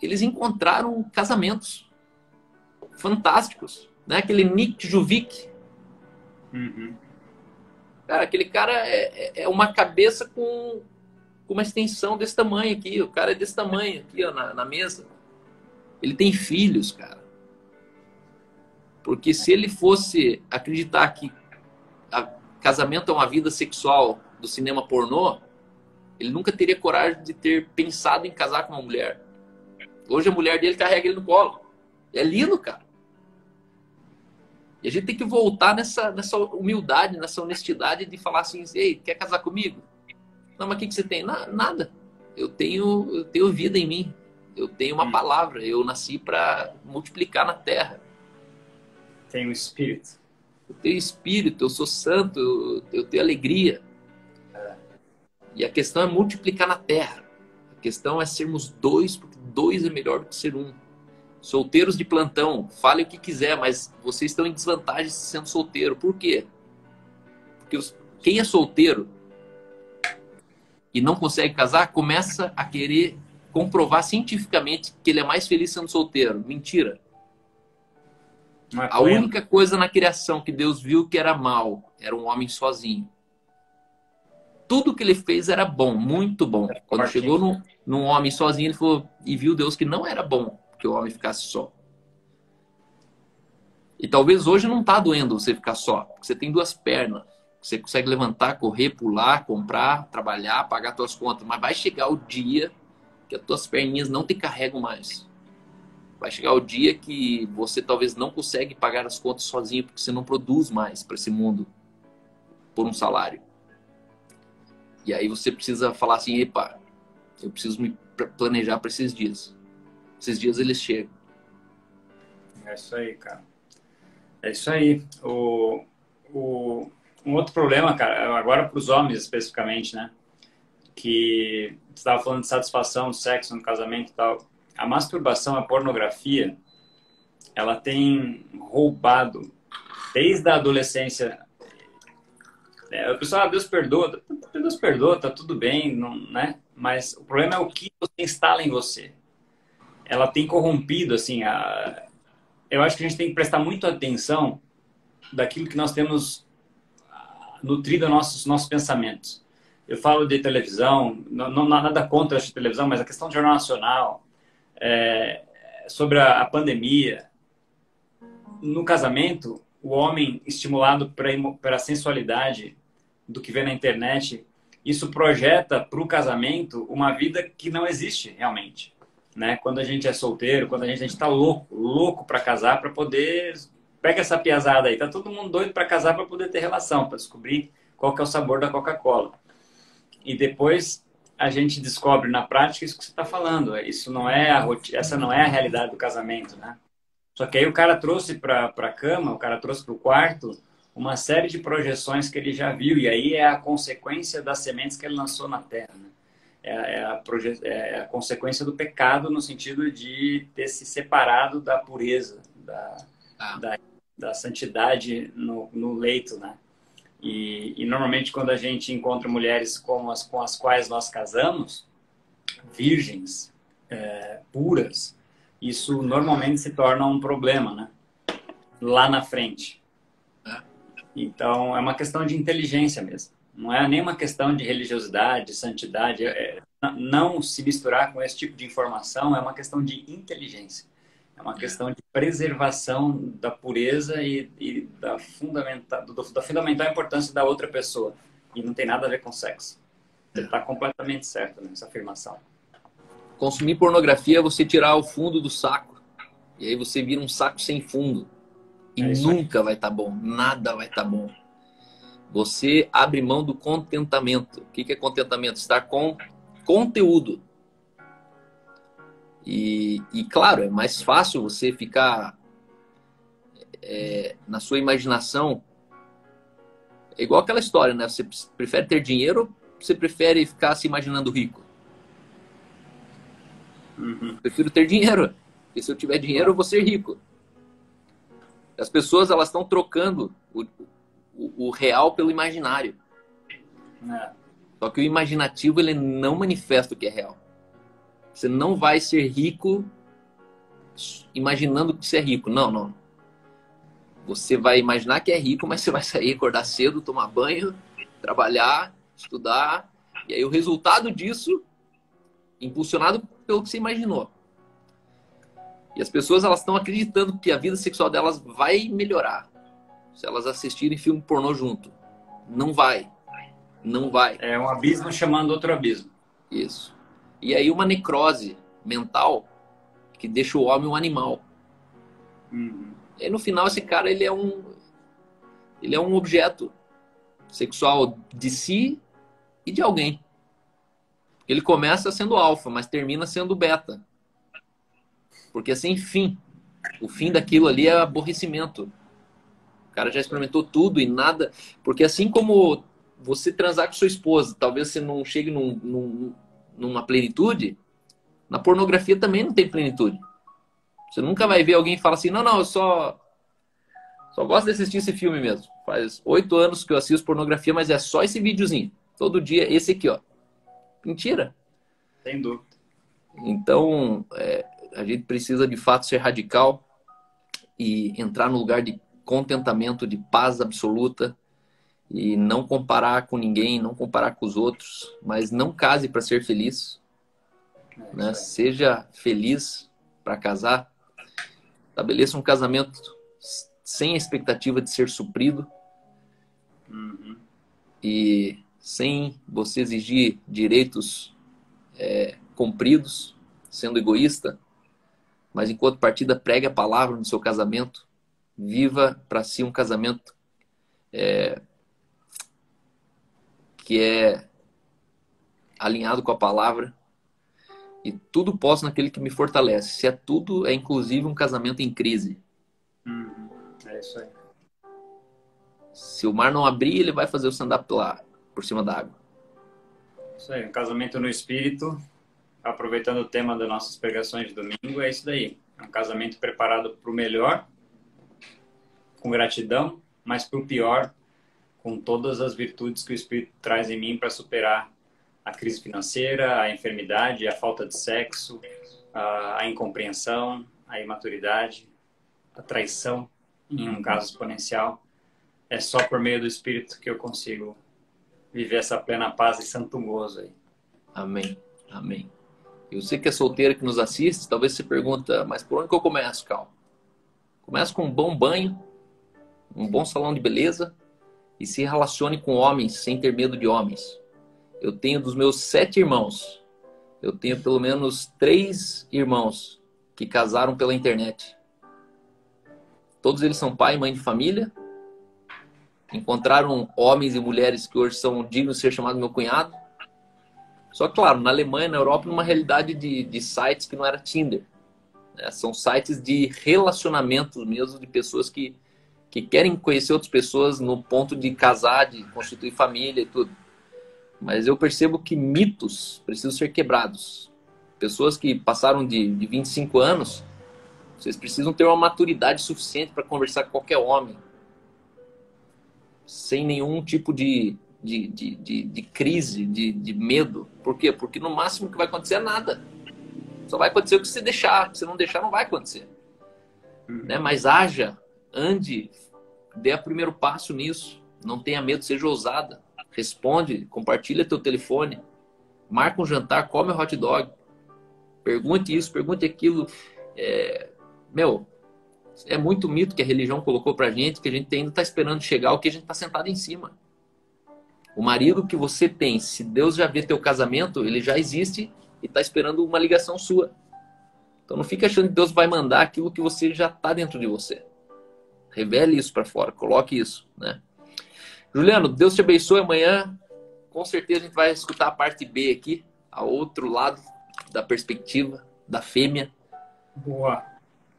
eles encontraram casamentos fantásticos. Né? Aquele Nick Jovic. Cara, aquele cara é uma cabeça com uma extensão desse tamanho aqui. O cara é desse tamanho aqui, ó, na mesa. Ele tem filhos, cara. Porque se ele fosse acreditar que casamento é uma vida sexual do cinema pornô, ele nunca teria coragem de ter pensado em casar com uma mulher. Hoje a mulher dele carrega ele no colo. É lindo, cara. E a gente tem que voltar nessa humildade, nessa honestidade de falar assim, ei, quer casar comigo? Não, mas o que você tem? Nada. Eu tenho vida em mim. Eu tenho uma palavra. Eu nasci para multiplicar na terra. Tenho espírito. Eu tenho espírito, eu sou santo, eu tenho alegria. E a questão é multiplicar na terra. A questão é sermos 2, porque 2 é melhor do que ser 1. Solteiros de plantão, fale o que quiser, mas vocês estão em desvantagem sendo solteiro. Por quê? Porque quem é solteiro e não consegue casar, começa a querer comprovar cientificamente que ele é mais feliz sendo solteiro. Mentira. A única coisa na criação que Deus viu que era mal era um homem sozinho. Tudo que ele fez era bom, muito bom. Quando chegou num homem sozinho, ele falou, e viu Deus que não era bom que o homem ficasse só. E talvez hoje não está doendo você ficar só, porque você tem 2 pernas. Você consegue levantar, correr, pular, comprar, trabalhar, pagar suas contas. Mas vai chegar o dia que as tuas perninhas não te carregam mais. Vai chegar o dia que você talvez não consegue pagar as contas sozinho, porque você não produz mais para esse mundo por um salário. E aí você precisa falar assim, epa, eu preciso me planejar para esses dias. Esses dias eles chegam. É isso aí, cara. É isso aí. Um outro problema, cara, agora para os homens especificamente, né? Que você estava falando de satisfação, de sexo no casamento e tal. A masturbação, a pornografia, ela tem roubado desde a adolescência. O pessoal, Deus perdoa, tá tudo bem, não, né? Mas o problema é o que você instala em você. Ela tem corrompido, assim, eu acho que a gente tem que prestar muita atenção daquilo que nós temos nutrido nossos pensamentos. Eu falo de televisão, não nada contra a televisão, mas a questão do Jornal Nacional, sobre a pandemia. No casamento, o homem estimulado para a sensualidade do que vê na internet, isso projeta para o casamento uma vida que não existe realmente. Né? Quando a gente é solteiro, quando a gente está louco para casar, para poder... Pega essa piazada aí, tá todo mundo doido para casar para poder ter relação, para descobrir qual que é o sabor da Coca-Cola. E depois a gente descobre na prática isso que você está falando. Isso não é essa não é a realidade do casamento, né? Só que aí o cara trouxe para a cama, o cara trouxe para o quarto uma série de projeções que ele já viu. E aí é a consequência das sementes que ele lançou na terra, né? É a consequência do pecado no sentido de ter se separado da pureza, da santidade no leito, né? E normalmente quando a gente encontra mulheres com as quais nós casamos, virgens, puras, isso normalmente se torna um problema, né? Lá na frente. Então, é uma questão de inteligência mesmo. Não é nem uma questão de religiosidade, de santidade. Não se misturar com esse tipo de informação é uma questão de inteligência. É uma questão de preservação da pureza e da fundamental importância da outra pessoa. E não tem nada a ver com sexo. Você está completamente certo nessa afirmação. Consumir pornografia é você tirar o fundo do saco. E aí você vira um saco sem fundo. E nunca vai estar bom. Nada vai estar bom. Você abre mão do contentamento. O que é contentamento? Estar com conteúdo. E claro, é mais fácil você ficar na sua imaginação. É igual aquela história, né? Você prefere ter dinheiro ou você prefere ficar se imaginando rico? Uhum. Prefiro ter dinheiro. Porque se eu tiver dinheiro, eu vou ser rico. As pessoas, elas estão trocando o real pelo imaginário. Só que o imaginativo, ele não manifesta o que é real. Você não vai ser rico imaginando que você é rico. Não. Você vai imaginar que é rico, mas você vai sair, acordar cedo, tomar banho, trabalhar, estudar. E aí o resultado disso, impulsionado pelo que você imaginou. E as pessoas, elas estão acreditando que a vida sexual delas vai melhorar se elas assistirem filme pornô junto. Não vai. Não vai. É um abismo chamando outro abismo. Isso. E aí uma necrose mental que deixa o homem um animal. Uhum. E no final esse cara, ele é um objeto sexual de si e de alguém. Ele começa sendo alfa, mas termina sendo beta. Porque é sem fim. O fim daquilo ali é aborrecimento. O cara já experimentou tudo e nada. Porque assim como você transar com sua esposa, talvez você não chegue numa plenitude, na pornografia também não tem plenitude. Você nunca vai ver alguém falar assim, não, eu só gosto de assistir esse filme mesmo. Faz 8 anos que eu assisto pornografia, mas é só esse videozinho. Todo dia, esse aqui, ó. Mentira. Sem dúvida. Então, a gente precisa de fato ser radical e entrar no lugar de contentamento, de paz absoluta e não comparar com ninguém, não comparar com os outros, mas não case para ser feliz, né? Seja feliz para casar, estabeleça um casamento sem a expectativa de ser suprido e sem você exigir direitos cumpridos, sendo egoísta, mas em contrapartida pregue a palavra no seu casamento, viva para si um casamento que é alinhado com a palavra e tudo posso naquele que me fortalece. Se é tudo, é inclusive um casamento em crise. É isso aí. Se o mar não abrir, ele vai fazer o stand-up lá, por cima da água. Isso aí, um casamento no espírito, aproveitando o tema das nossas pregações de domingo, é isso daí. É um casamento preparado para o melhor, com gratidão, mas para o pior, com todas as virtudes que o Espírito traz em mim para superar a crise financeira, a enfermidade, a falta de sexo, a incompreensão, a imaturidade, a traição, em um caso exponencial. É só por meio do Espírito que eu consigo viver essa plena paz e santo gozo aí. Amém. Amém. E você que é solteiro que nos assiste, talvez você pergunta, mas por onde que eu começo, Cal? Começa com um bom banho, um bom salão de beleza e se relacione com homens sem ter medo de homens. Eu tenho dos meus 7 irmãos, eu tenho pelo menos 3 irmãos que casaram pela internet. Todos eles são pai e mãe de família. Encontraram homens e mulheres que hoje são dignos de ser chamados meu cunhado. Só que, claro, na Alemanha, na Europa, numa realidade de sites que não era Tinder. Né? São sites de relacionamentos mesmo, de pessoas que querem conhecer outras pessoas no ponto de casar, de constituir família e tudo. Mas eu percebo que mitos precisam ser quebrados. Pessoas que passaram de 25 anos, vocês precisam ter uma maturidade suficiente para conversar com qualquer homem. Sem nenhum tipo de crise, de medo. Por quê? Porque no máximo que vai acontecer é nada. Só vai acontecer o que você deixar. Se não deixar, não vai acontecer. Né? Mas haja, ande, dê o primeiro passo nisso. Não tenha medo, seja ousada. Responde, compartilha teu telefone. Marca um jantar, come um hot dog. Pergunte isso, pergunte aquilo. É muito mito que a religião colocou pra gente, que a gente ainda está esperando chegar o que a gente está sentado em cima. O marido que você tem, se Deus já vê teu casamento, ele já existe e está esperando uma ligação sua. Então não fica achando que Deus vai mandar aquilo que você já está dentro de você. Revele isso para fora, coloque isso, né? Juliano, Deus te abençoe. Amanhã, com certeza, a gente vai escutar a parte B aqui, ao outro lado da perspectiva da fêmea. Boa.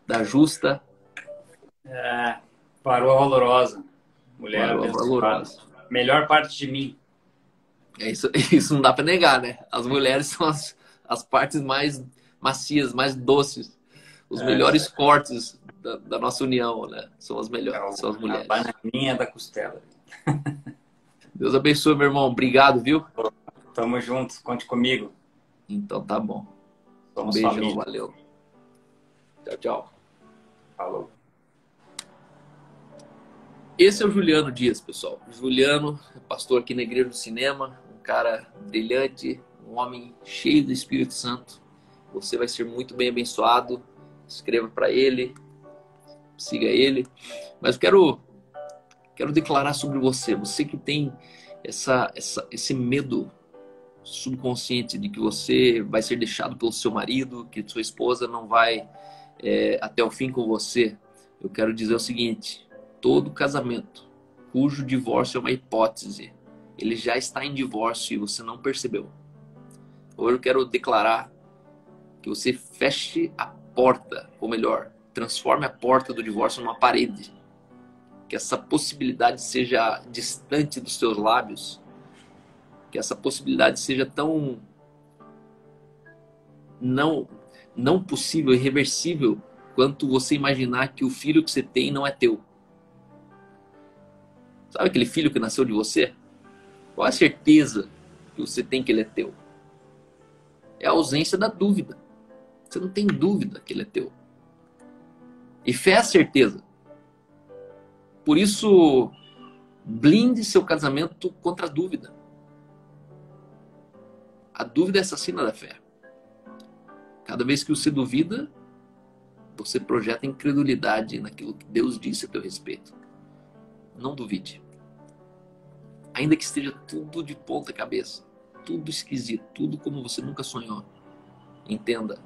Da justa. Varoa valorosa. Mulher valorosa. Melhor parte de mim. Isso não dá para negar, né? As mulheres são as partes mais macias, mais doces. Os melhores cortes da nossa união, né? São as melhores, são as mulheres. A bananinha da costela. Deus abençoe, meu irmão. Obrigado, viu? Tamo junto. Conte comigo. Então tá bom. Somos beijão, família. Valeu. Tchau, tchau. Falou. Esse é o Juliano Dias, pessoal. Juliano, pastor aqui na Igreja do Cinema, um cara brilhante, um homem cheio do Espírito Santo. Você vai ser muito bem abençoado. Escreva para ele, siga ele. Mas eu quero declarar sobre você. Você que tem esse medo subconsciente de que você vai ser deixado pelo seu marido, que sua esposa não vai até o fim com você. Eu quero dizer o seguinte: todo casamento cujo divórcio é uma hipótese, ele já está em divórcio e você não percebeu. Hoje eu quero declarar que você feche a porta, ou melhor, transforme a porta do divórcio numa parede. Que essa possibilidade seja distante dos seus lábios. Que essa possibilidade seja tão não possível, irreversível, quanto você imaginar que o filho que você tem não é teu. Sabe aquele filho que nasceu de você? Qual a certeza que você tem que ele é teu? É a ausência da dúvida. Você não tem dúvida que ele é teu. E fé é a certeza. Por isso, blinde seu casamento contra a dúvida. A dúvida é assassina da fé. Cada vez que você duvida, você projeta incredulidade naquilo que Deus disse a teu respeito. Não duvide. Ainda que esteja tudo de ponta cabeça, tudo esquisito, tudo como você nunca sonhou. Entenda.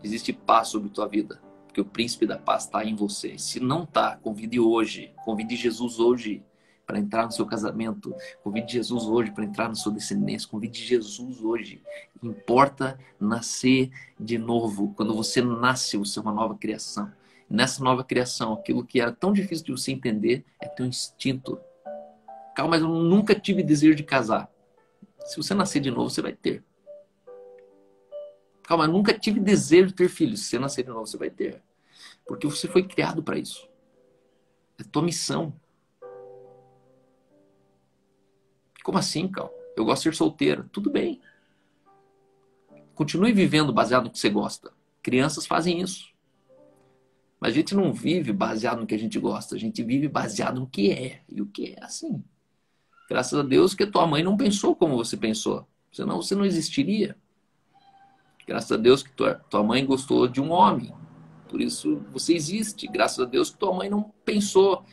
Existe paz sobre tua vida, porque o príncipe da paz está em você. Se não está, convide hoje. Convide Jesus hoje. para entrar no seu casamento. Convide Jesus hoje para entrar na sua descendência. Convide Jesus hoje. Importa nascer de novo. Quando você nasce, você é uma nova criação. Nessa nova criação, aquilo que era tão difícil de você entender é teu instinto. Calma, mas eu nunca tive desejo de casar. Se você nascer de novo, você vai ter. Calma, eu nunca tive desejo de ter filhos. Se você nascer de novo, você vai ter. Porque você foi criado para isso. É tua missão. Como assim, Cal? Eu gosto de ser solteiro. Tudo bem. Continue vivendo baseado no que você gosta. Crianças fazem isso. Mas a gente não vive baseado no que a gente gosta. A gente vive baseado no que é. E o que é assim. Graças a Deus que a tua mãe não pensou como você pensou. Senão você não existiria. Graças a Deus que tua mãe gostou de um homem. Por isso você existe. Graças a Deus que tua mãe não pensou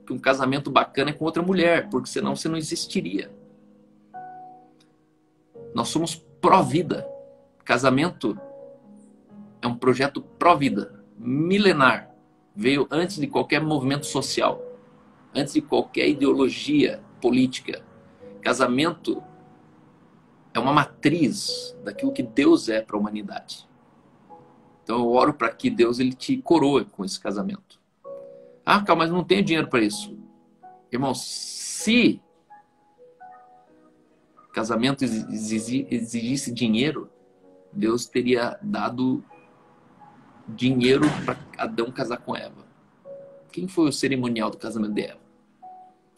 que um casamento bacana é com outra mulher. Porque senão você não existiria. Nós somos pró-vida. Casamento é um projeto pró-vida. Milenar. Veio antes de qualquer movimento social. Antes de qualquer ideologia política. Casamento é uma matriz daquilo que Deus é para a humanidade. Então eu oro para que Deus ele te coroe com esse casamento. Ah, calma, mas não tenho dinheiro para isso. Irmão, se casamento exigisse dinheiro, Deus teria dado dinheiro para Adão casar com Eva. Quem foi o cerimonial do casamento de Eva?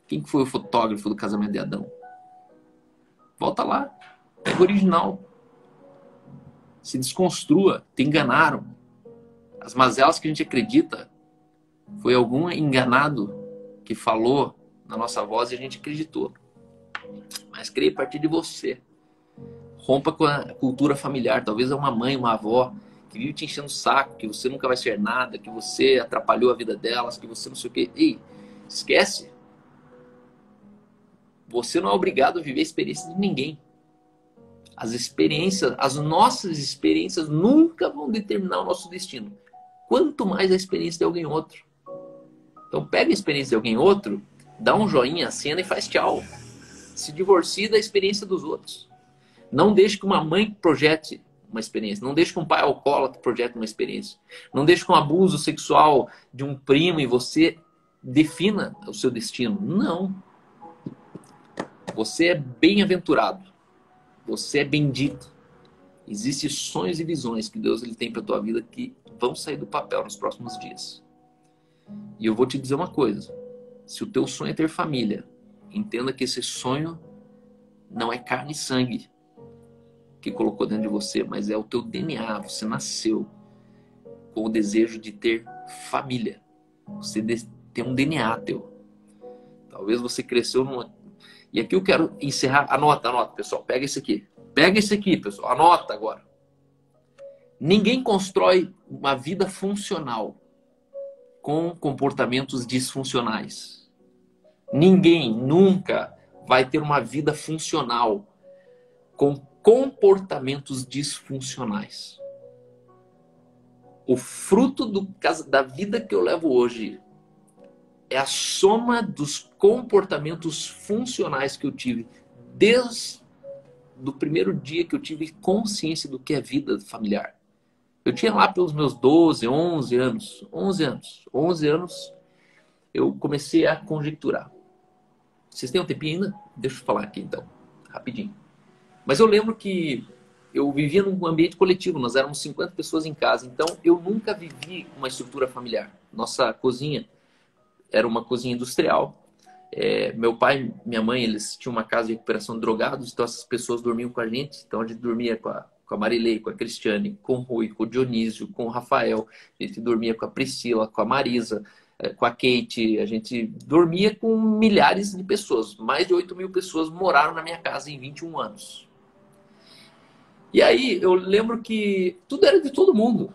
Quem foi o fotógrafo do casamento de Adão? Volta lá. Pega o original. Se desconstrua. Te enganaram. As mazelas que a gente acredita foi algum enganado que falou na nossa voz e a gente acreditou. Mas creia a partir de você. Rompa com a cultura familiar. Talvez é uma mãe, uma avó que vive te enchendo o saco, que você nunca vai ser nada, que você atrapalhou a vida delas, que você não sei o quê. Ei, esquece. Você não é obrigado a viver a experiência de ninguém. As experiências, as nossas experiências nunca vão determinar o nosso destino. Quanto mais a experiência de alguém outro. Então pega a experiência de alguém outro, dá um joinha, acena e faz tchau. Se divorcie da experiência dos outros. Não deixe que uma mãe projete uma experiência. Não deixe que um pai alcoólatra projete uma experiência. Não deixe que um abuso sexual de um primo e você defina o seu destino. Não. Você é bem-aventurado. Você é bendito. Existem sonhos e visões que Deus ele tem para a tua vida que vão sair do papel nos próximos dias. E eu vou te dizer uma coisa. Se o teu sonho é ter família, entenda que esse sonho não é carne e sangue que colocou dentro de você, mas é o teu DNA. Você nasceu com o desejo de ter família. Você tem um DNA teu. Talvez você cresceu numa... E aqui eu quero encerrar. Anota, pessoal. Pega esse aqui. Pega esse aqui, pessoal. Anota agora. Ninguém constrói uma vida funcional com comportamentos disfuncionais. Ninguém nunca vai ter uma vida funcional com comportamentos disfuncionais. O fruto da vida que eu levo hoje é a soma dos comportamentos funcionais que eu tive desde o primeiro dia que eu tive consciência do que é vida familiar. Eu tinha lá pelos meus 12, 11 anos. 11 anos eu comecei a conjecturar. Vocês têm um tempinho ainda? Deixa eu falar aqui então, rapidinho. Mas eu lembro que eu vivia num ambiente coletivo, nós éramos 50 pessoas em casa, então eu nunca vivi uma estrutura familiar. Nossa cozinha era uma cozinha industrial. Meu pai e minha mãe, eles tinham uma casa de recuperação de drogados, então essas pessoas dormiam com a gente. Então a gente dormia com a Marilei, com a Cristiane, com o Rui, com o Dionísio, com o Rafael. A gente dormia com a Priscila, com a Marisa, com a Kate. A gente dormia com milhares de pessoas. Mais de 8.000 pessoas moraram na minha casa em 21 anos. E aí eu lembro que tudo era de todo mundo.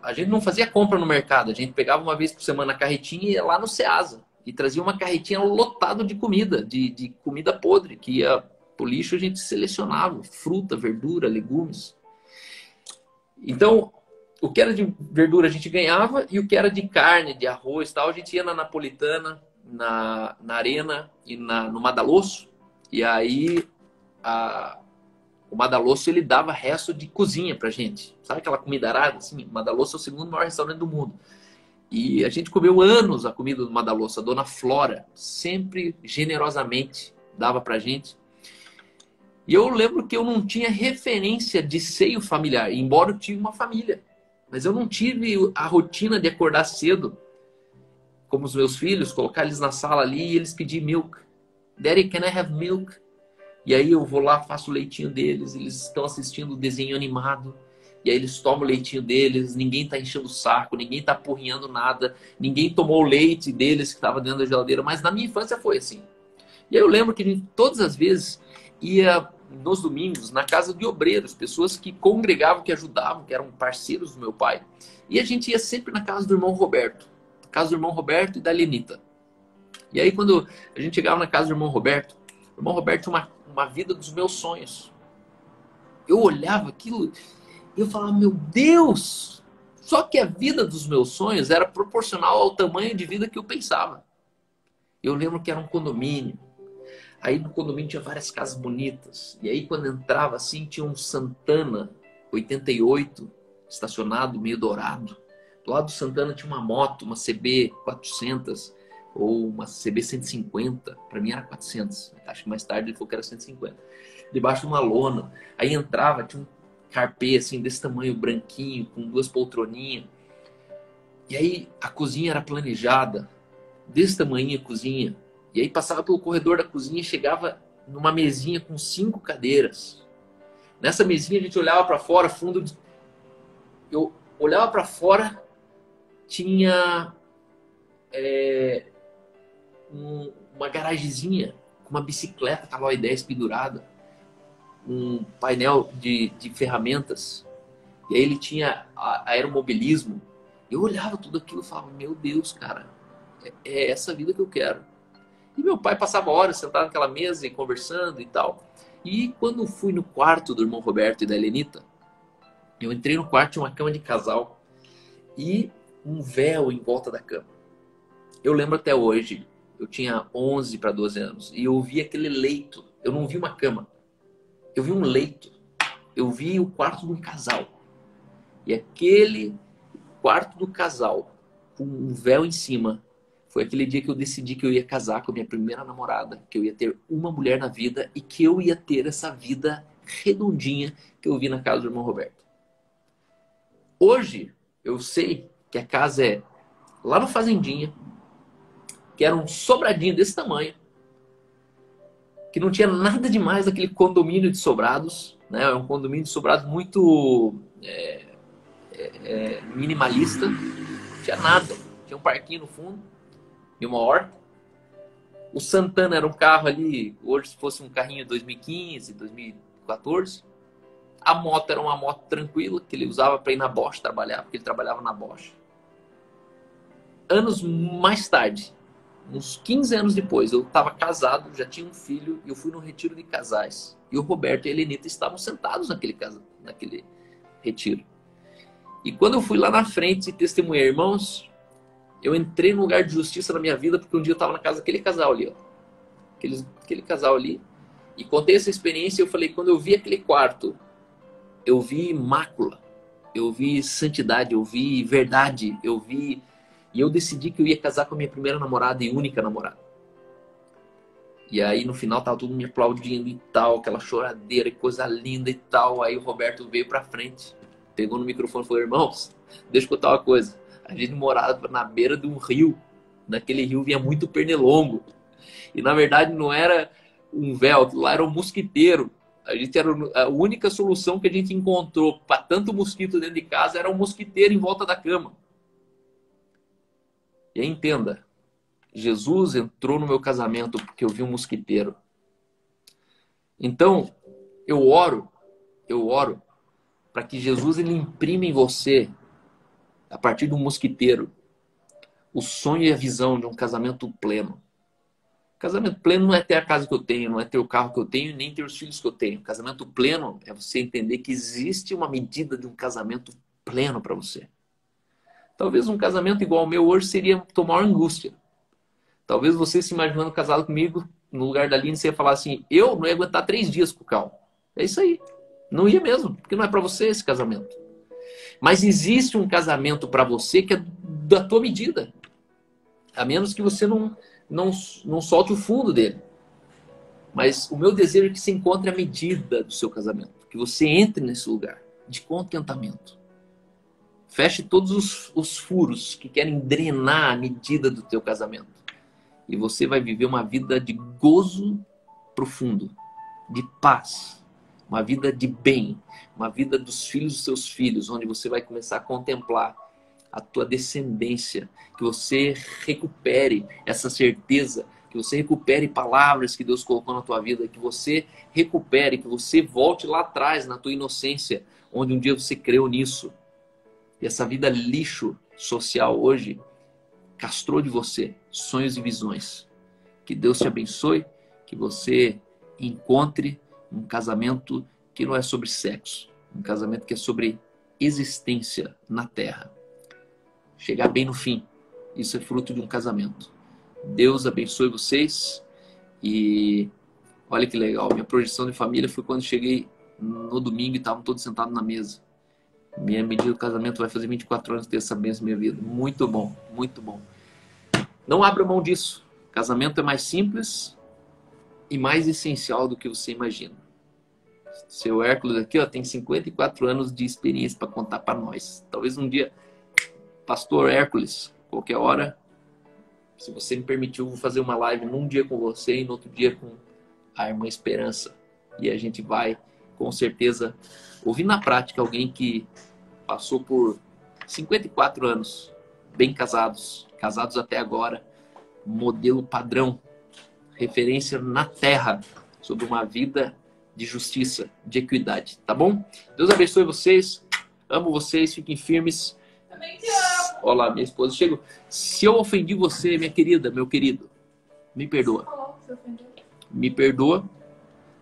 A gente não fazia compra no mercado. A gente pegava uma vez por semana a carretinha e ia lá no Ceasa. E trazia uma carretinha lotada de comida, de comida podre, que ia pro lixo, a gente selecionava. Fruta, verdura, legumes. Então, o que era de verdura a gente ganhava e o que era de carne, de arroz e tal, a gente ia na Napolitana, na Arena e no Madalosso. E aí o Madalosso ele dava resto de cozinha pra gente. Sabe aquela comida arada? Assim, o Madalosso é o segundo maior restaurante do mundo. E a gente comeu anos a comida do Madalosso. A dona Flora sempre generosamente dava pra gente. E eu lembro que eu não tinha referência de seio familiar, embora eu tive uma família. Mas eu não tive a rotina de acordar cedo, como os meus filhos, colocar eles na sala ali e eles pedirem milk. Daddy, can I have milk? E aí eu vou lá, faço o leitinho deles, eles estão assistindo o desenho animado. E aí eles tomam o leitinho deles, ninguém tá enchendo o saco, ninguém tá apurrinhando nada, ninguém tomou o leite deles que estava dentro da geladeira. Mas na minha infância foi assim. E aí eu lembro que a gente, todas as vezes, ia nos domingos na casa de obreiros, pessoas que congregavam, que ajudavam, que eram parceiros do meu pai. E a gente ia sempre na casa do irmão Roberto. Casa do irmão Roberto e da Lenita. E aí quando a gente chegava na casa do irmão Roberto, o irmão Roberto tinha uma vida dos meus sonhos. Eu olhava aquilo e eu falava, meu Deus! Só que a vida dos meus sonhos era proporcional ao tamanho de vida que eu pensava. Eu lembro que era um condomínio. Aí no condomínio tinha várias casas bonitas. E aí quando entrava assim, tinha um Santana 88 estacionado, meio dourado. Do lado do Santana tinha uma moto, uma CB 400 ou uma CB 150. Para mim era 400. Acho que mais tarde ele falou que era 150. Debaixo de uma lona. Aí entrava, tinha um carpê assim desse tamanho, branquinho, com duas poltroninhas. E aí a cozinha era planejada, desse tamanho a cozinha. E aí passava pelo corredor da cozinha e chegava numa mesinha com 5 cadeiras. Nessa mesinha a gente olhava para fora, fundo. Eu olhava para fora, tinha uma garagezinha com uma bicicleta Caloi 10 pendurada, um painel de ferramentas. E aí ele tinha aeromobilismo. Eu olhava tudo aquilo e falava, meu Deus, cara, é essa vida que eu quero. E meu pai passava horas sentado naquela mesa e conversando e tal. E quando fui no quarto do irmão Roberto e da Helenita, eu entrei no quarto, tinha uma cama de casal e um véu em volta da cama. Eu lembro até hoje, eu tinha 11 para 12 anos e eu vi aquele leito. Eu não vi uma cama, eu vi um leito. Eu vi o quarto de um casal. E aquele quarto do casal, com um véu em cima, foi aquele dia que eu decidi que eu ia casar com a minha primeira namorada, que eu ia ter uma mulher na vida e que eu ia ter essa vida redondinha que eu vi na casa do irmão Roberto. Hoje, eu sei que a casa é lá no Fazendinha, que era um sobradinho desse tamanho, que não tinha nada demais daquele condomínio de sobrados, né? É um condomínio de sobrados muito minimalista, não tinha nada, tinha um parquinho no fundo e uma horta. O Santana era um carro ali, hoje se fosse um carrinho 2015, 2014. A moto era uma moto tranquila, que ele usava para ir na Bosch trabalhar, porque ele trabalhava na Bosch. Anos mais tarde, uns 15 anos depois, eu estava casado, já tinha um filho, e eu fui no retiro de casais. E o Roberto e a Helenita estavam sentados naquele retiro. E quando eu fui lá na frente e testemunhei, irmãos, eu entrei num lugar de justiça na minha vida, porque um dia eu estava na casa daquele casal ali, ó. Aquele casal ali. E contei essa experiência e eu falei, quando eu vi aquele quarto, eu vi mácula, eu vi santidade, eu vi verdade, e eu decidi que eu ia casar com a minha primeira namorada e única namorada. E aí no final tava todo mundo me aplaudindo e tal, aquela choradeira e coisa linda e tal. Aí o Roberto veio pra frente, pegou no microfone e falou, irmãos, deixa eu contar uma coisa. A gente morava na beira de um rio. Naquele rio vinha muito pernilongo. E na verdade não era um véu, lá era um mosquiteiro. A única solução que a gente encontrou para tanto mosquito dentro de casa era um mosquiteiro em volta da cama. E aí entenda, Jesus entrou no meu casamento porque eu vi um mosquiteiro. Então, eu oro para que Jesus ele imprima em você, a partir do mosquiteiro, o sonho e a visão de um casamento pleno. Casamento pleno não é ter a casa que eu tenho, não é ter o carro que eu tenho, nem ter os filhos que eu tenho. Casamento pleno é você entender que existe uma medida de um casamento pleno para você. Talvez um casamento igual ao meu hoje seria tomar angústia. Talvez você se imaginando casado comigo, no lugar da Aline, você ia falar assim, eu não ia aguentar 3 dias com o Cal. É isso aí. Não ia mesmo, porque não é para você esse casamento. Mas existe um casamento para você que é da tua medida. A menos que você não solte o fundo dele. Mas o meu desejo é que você encontre a medida do seu casamento. Que você entre nesse lugar de contentamento. Feche todos os furos que querem drenar a medida do teu casamento. E você vai viver uma vida de gozo profundo, de paz, uma vida de bem, uma vida dos filhos dos seus filhos, onde você vai começar a contemplar a tua descendência, que você recupere essa certeza, que você recupere palavras que Deus colocou na tua vida, que você recupere, que você volte lá atrás na tua inocência, onde um dia você creu nisso. E essa vida lixo social hoje castrou de você sonhos e visões. Que Deus te abençoe, que você encontre um casamento que não é sobre sexo, um casamento que é sobre existência na terra. Chegar bem no fim, isso é fruto de um casamento. Deus abençoe vocês e olha que legal, minha projeção de família foi quando cheguei no domingo e estavam todos sentados na mesa. Minha medida do casamento vai fazer 24 anos ter essa bênção na minha vida. Muito bom, muito bom. Não abra mão disso. Casamento é mais simples e mais essencial do que você imagina. Seu Hércules aqui, ó, tem 54 anos de experiência para contar para nós. Talvez um dia, Pastor Hércules, qualquer hora, se você me permitiu, vou fazer uma live num dia com você e no outro dia com a irmã Esperança. E a gente vai, com certeza, ouvir na prática alguém que passou por 54 anos, bem casados até agora, modelo padrão, referência na terra sobre uma vida de justiça, de equidade, tá bom? Deus abençoe vocês, amo vocês, fiquem firmes. Também te amo. Olá, minha esposa chegou. Se eu ofendi você, minha querida, meu querido, me perdoa. Você ofendeu? Me perdoa,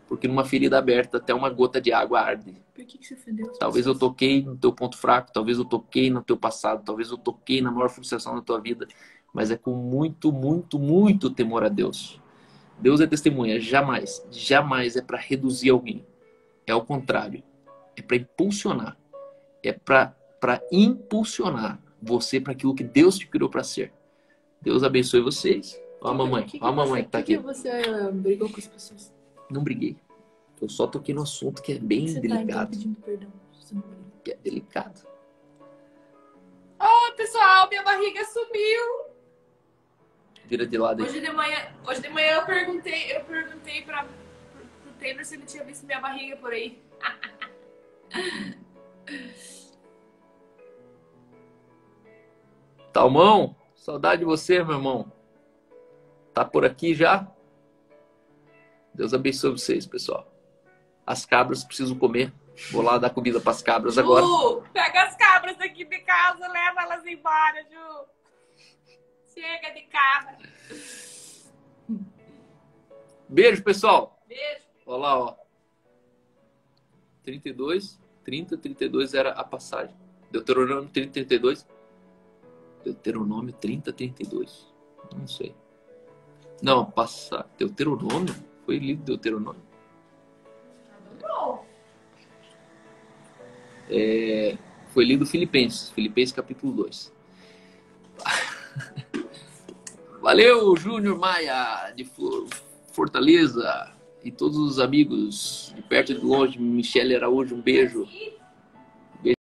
porque numa ferida aberta até uma gota de água arde. Por que você ofendeu? Talvez eu toquei no teu ponto fraco, talvez eu toquei no teu passado, talvez eu toquei na maior frustração da tua vida, mas é com muito, muito, muito temor a Deus. Deus é testemunha, jamais, jamais é para reduzir alguém. É ao contrário, é para impulsionar, é para impulsionar você para aquilo que Deus te criou para ser. Deus abençoe vocês. Ó a mamãe, ó a mamãe que tá aqui. Por que você brigou com as pessoas? Não briguei. Eu só toquei no assunto que é bem Você delicado. tá então pedindo perdão. Você não brigou. Que é delicado. Ô, pessoal, minha barriga sumiu. Vira de lado aí. Hoje de manhã eu perguntei pro Taylor se ele tinha visto minha barriga por aí. Talmão, saudade de você, meu irmão. Tá por aqui já? Deus abençoe vocês, pessoal. As cabras precisam comer. Vou lá dar comida para as cabras Ju, agora. pega as cabras aqui de casa, leva elas embora, Ju. Chega de cabra. Beijo, pessoal. Beijo. Olha lá, ó. 32 era a passagem. Deuteronômio 30, 32. Deuteronômio 30, 32. Não sei. Não, passar. Deuteronômio? Foi lido Deuteronômio. Foi lido Filipenses. Filipenses capítulo 2. Valeu, Júnior Maia, de Fortaleza. E todos os amigos de perto e de longe. Michele Araújo, um beijo.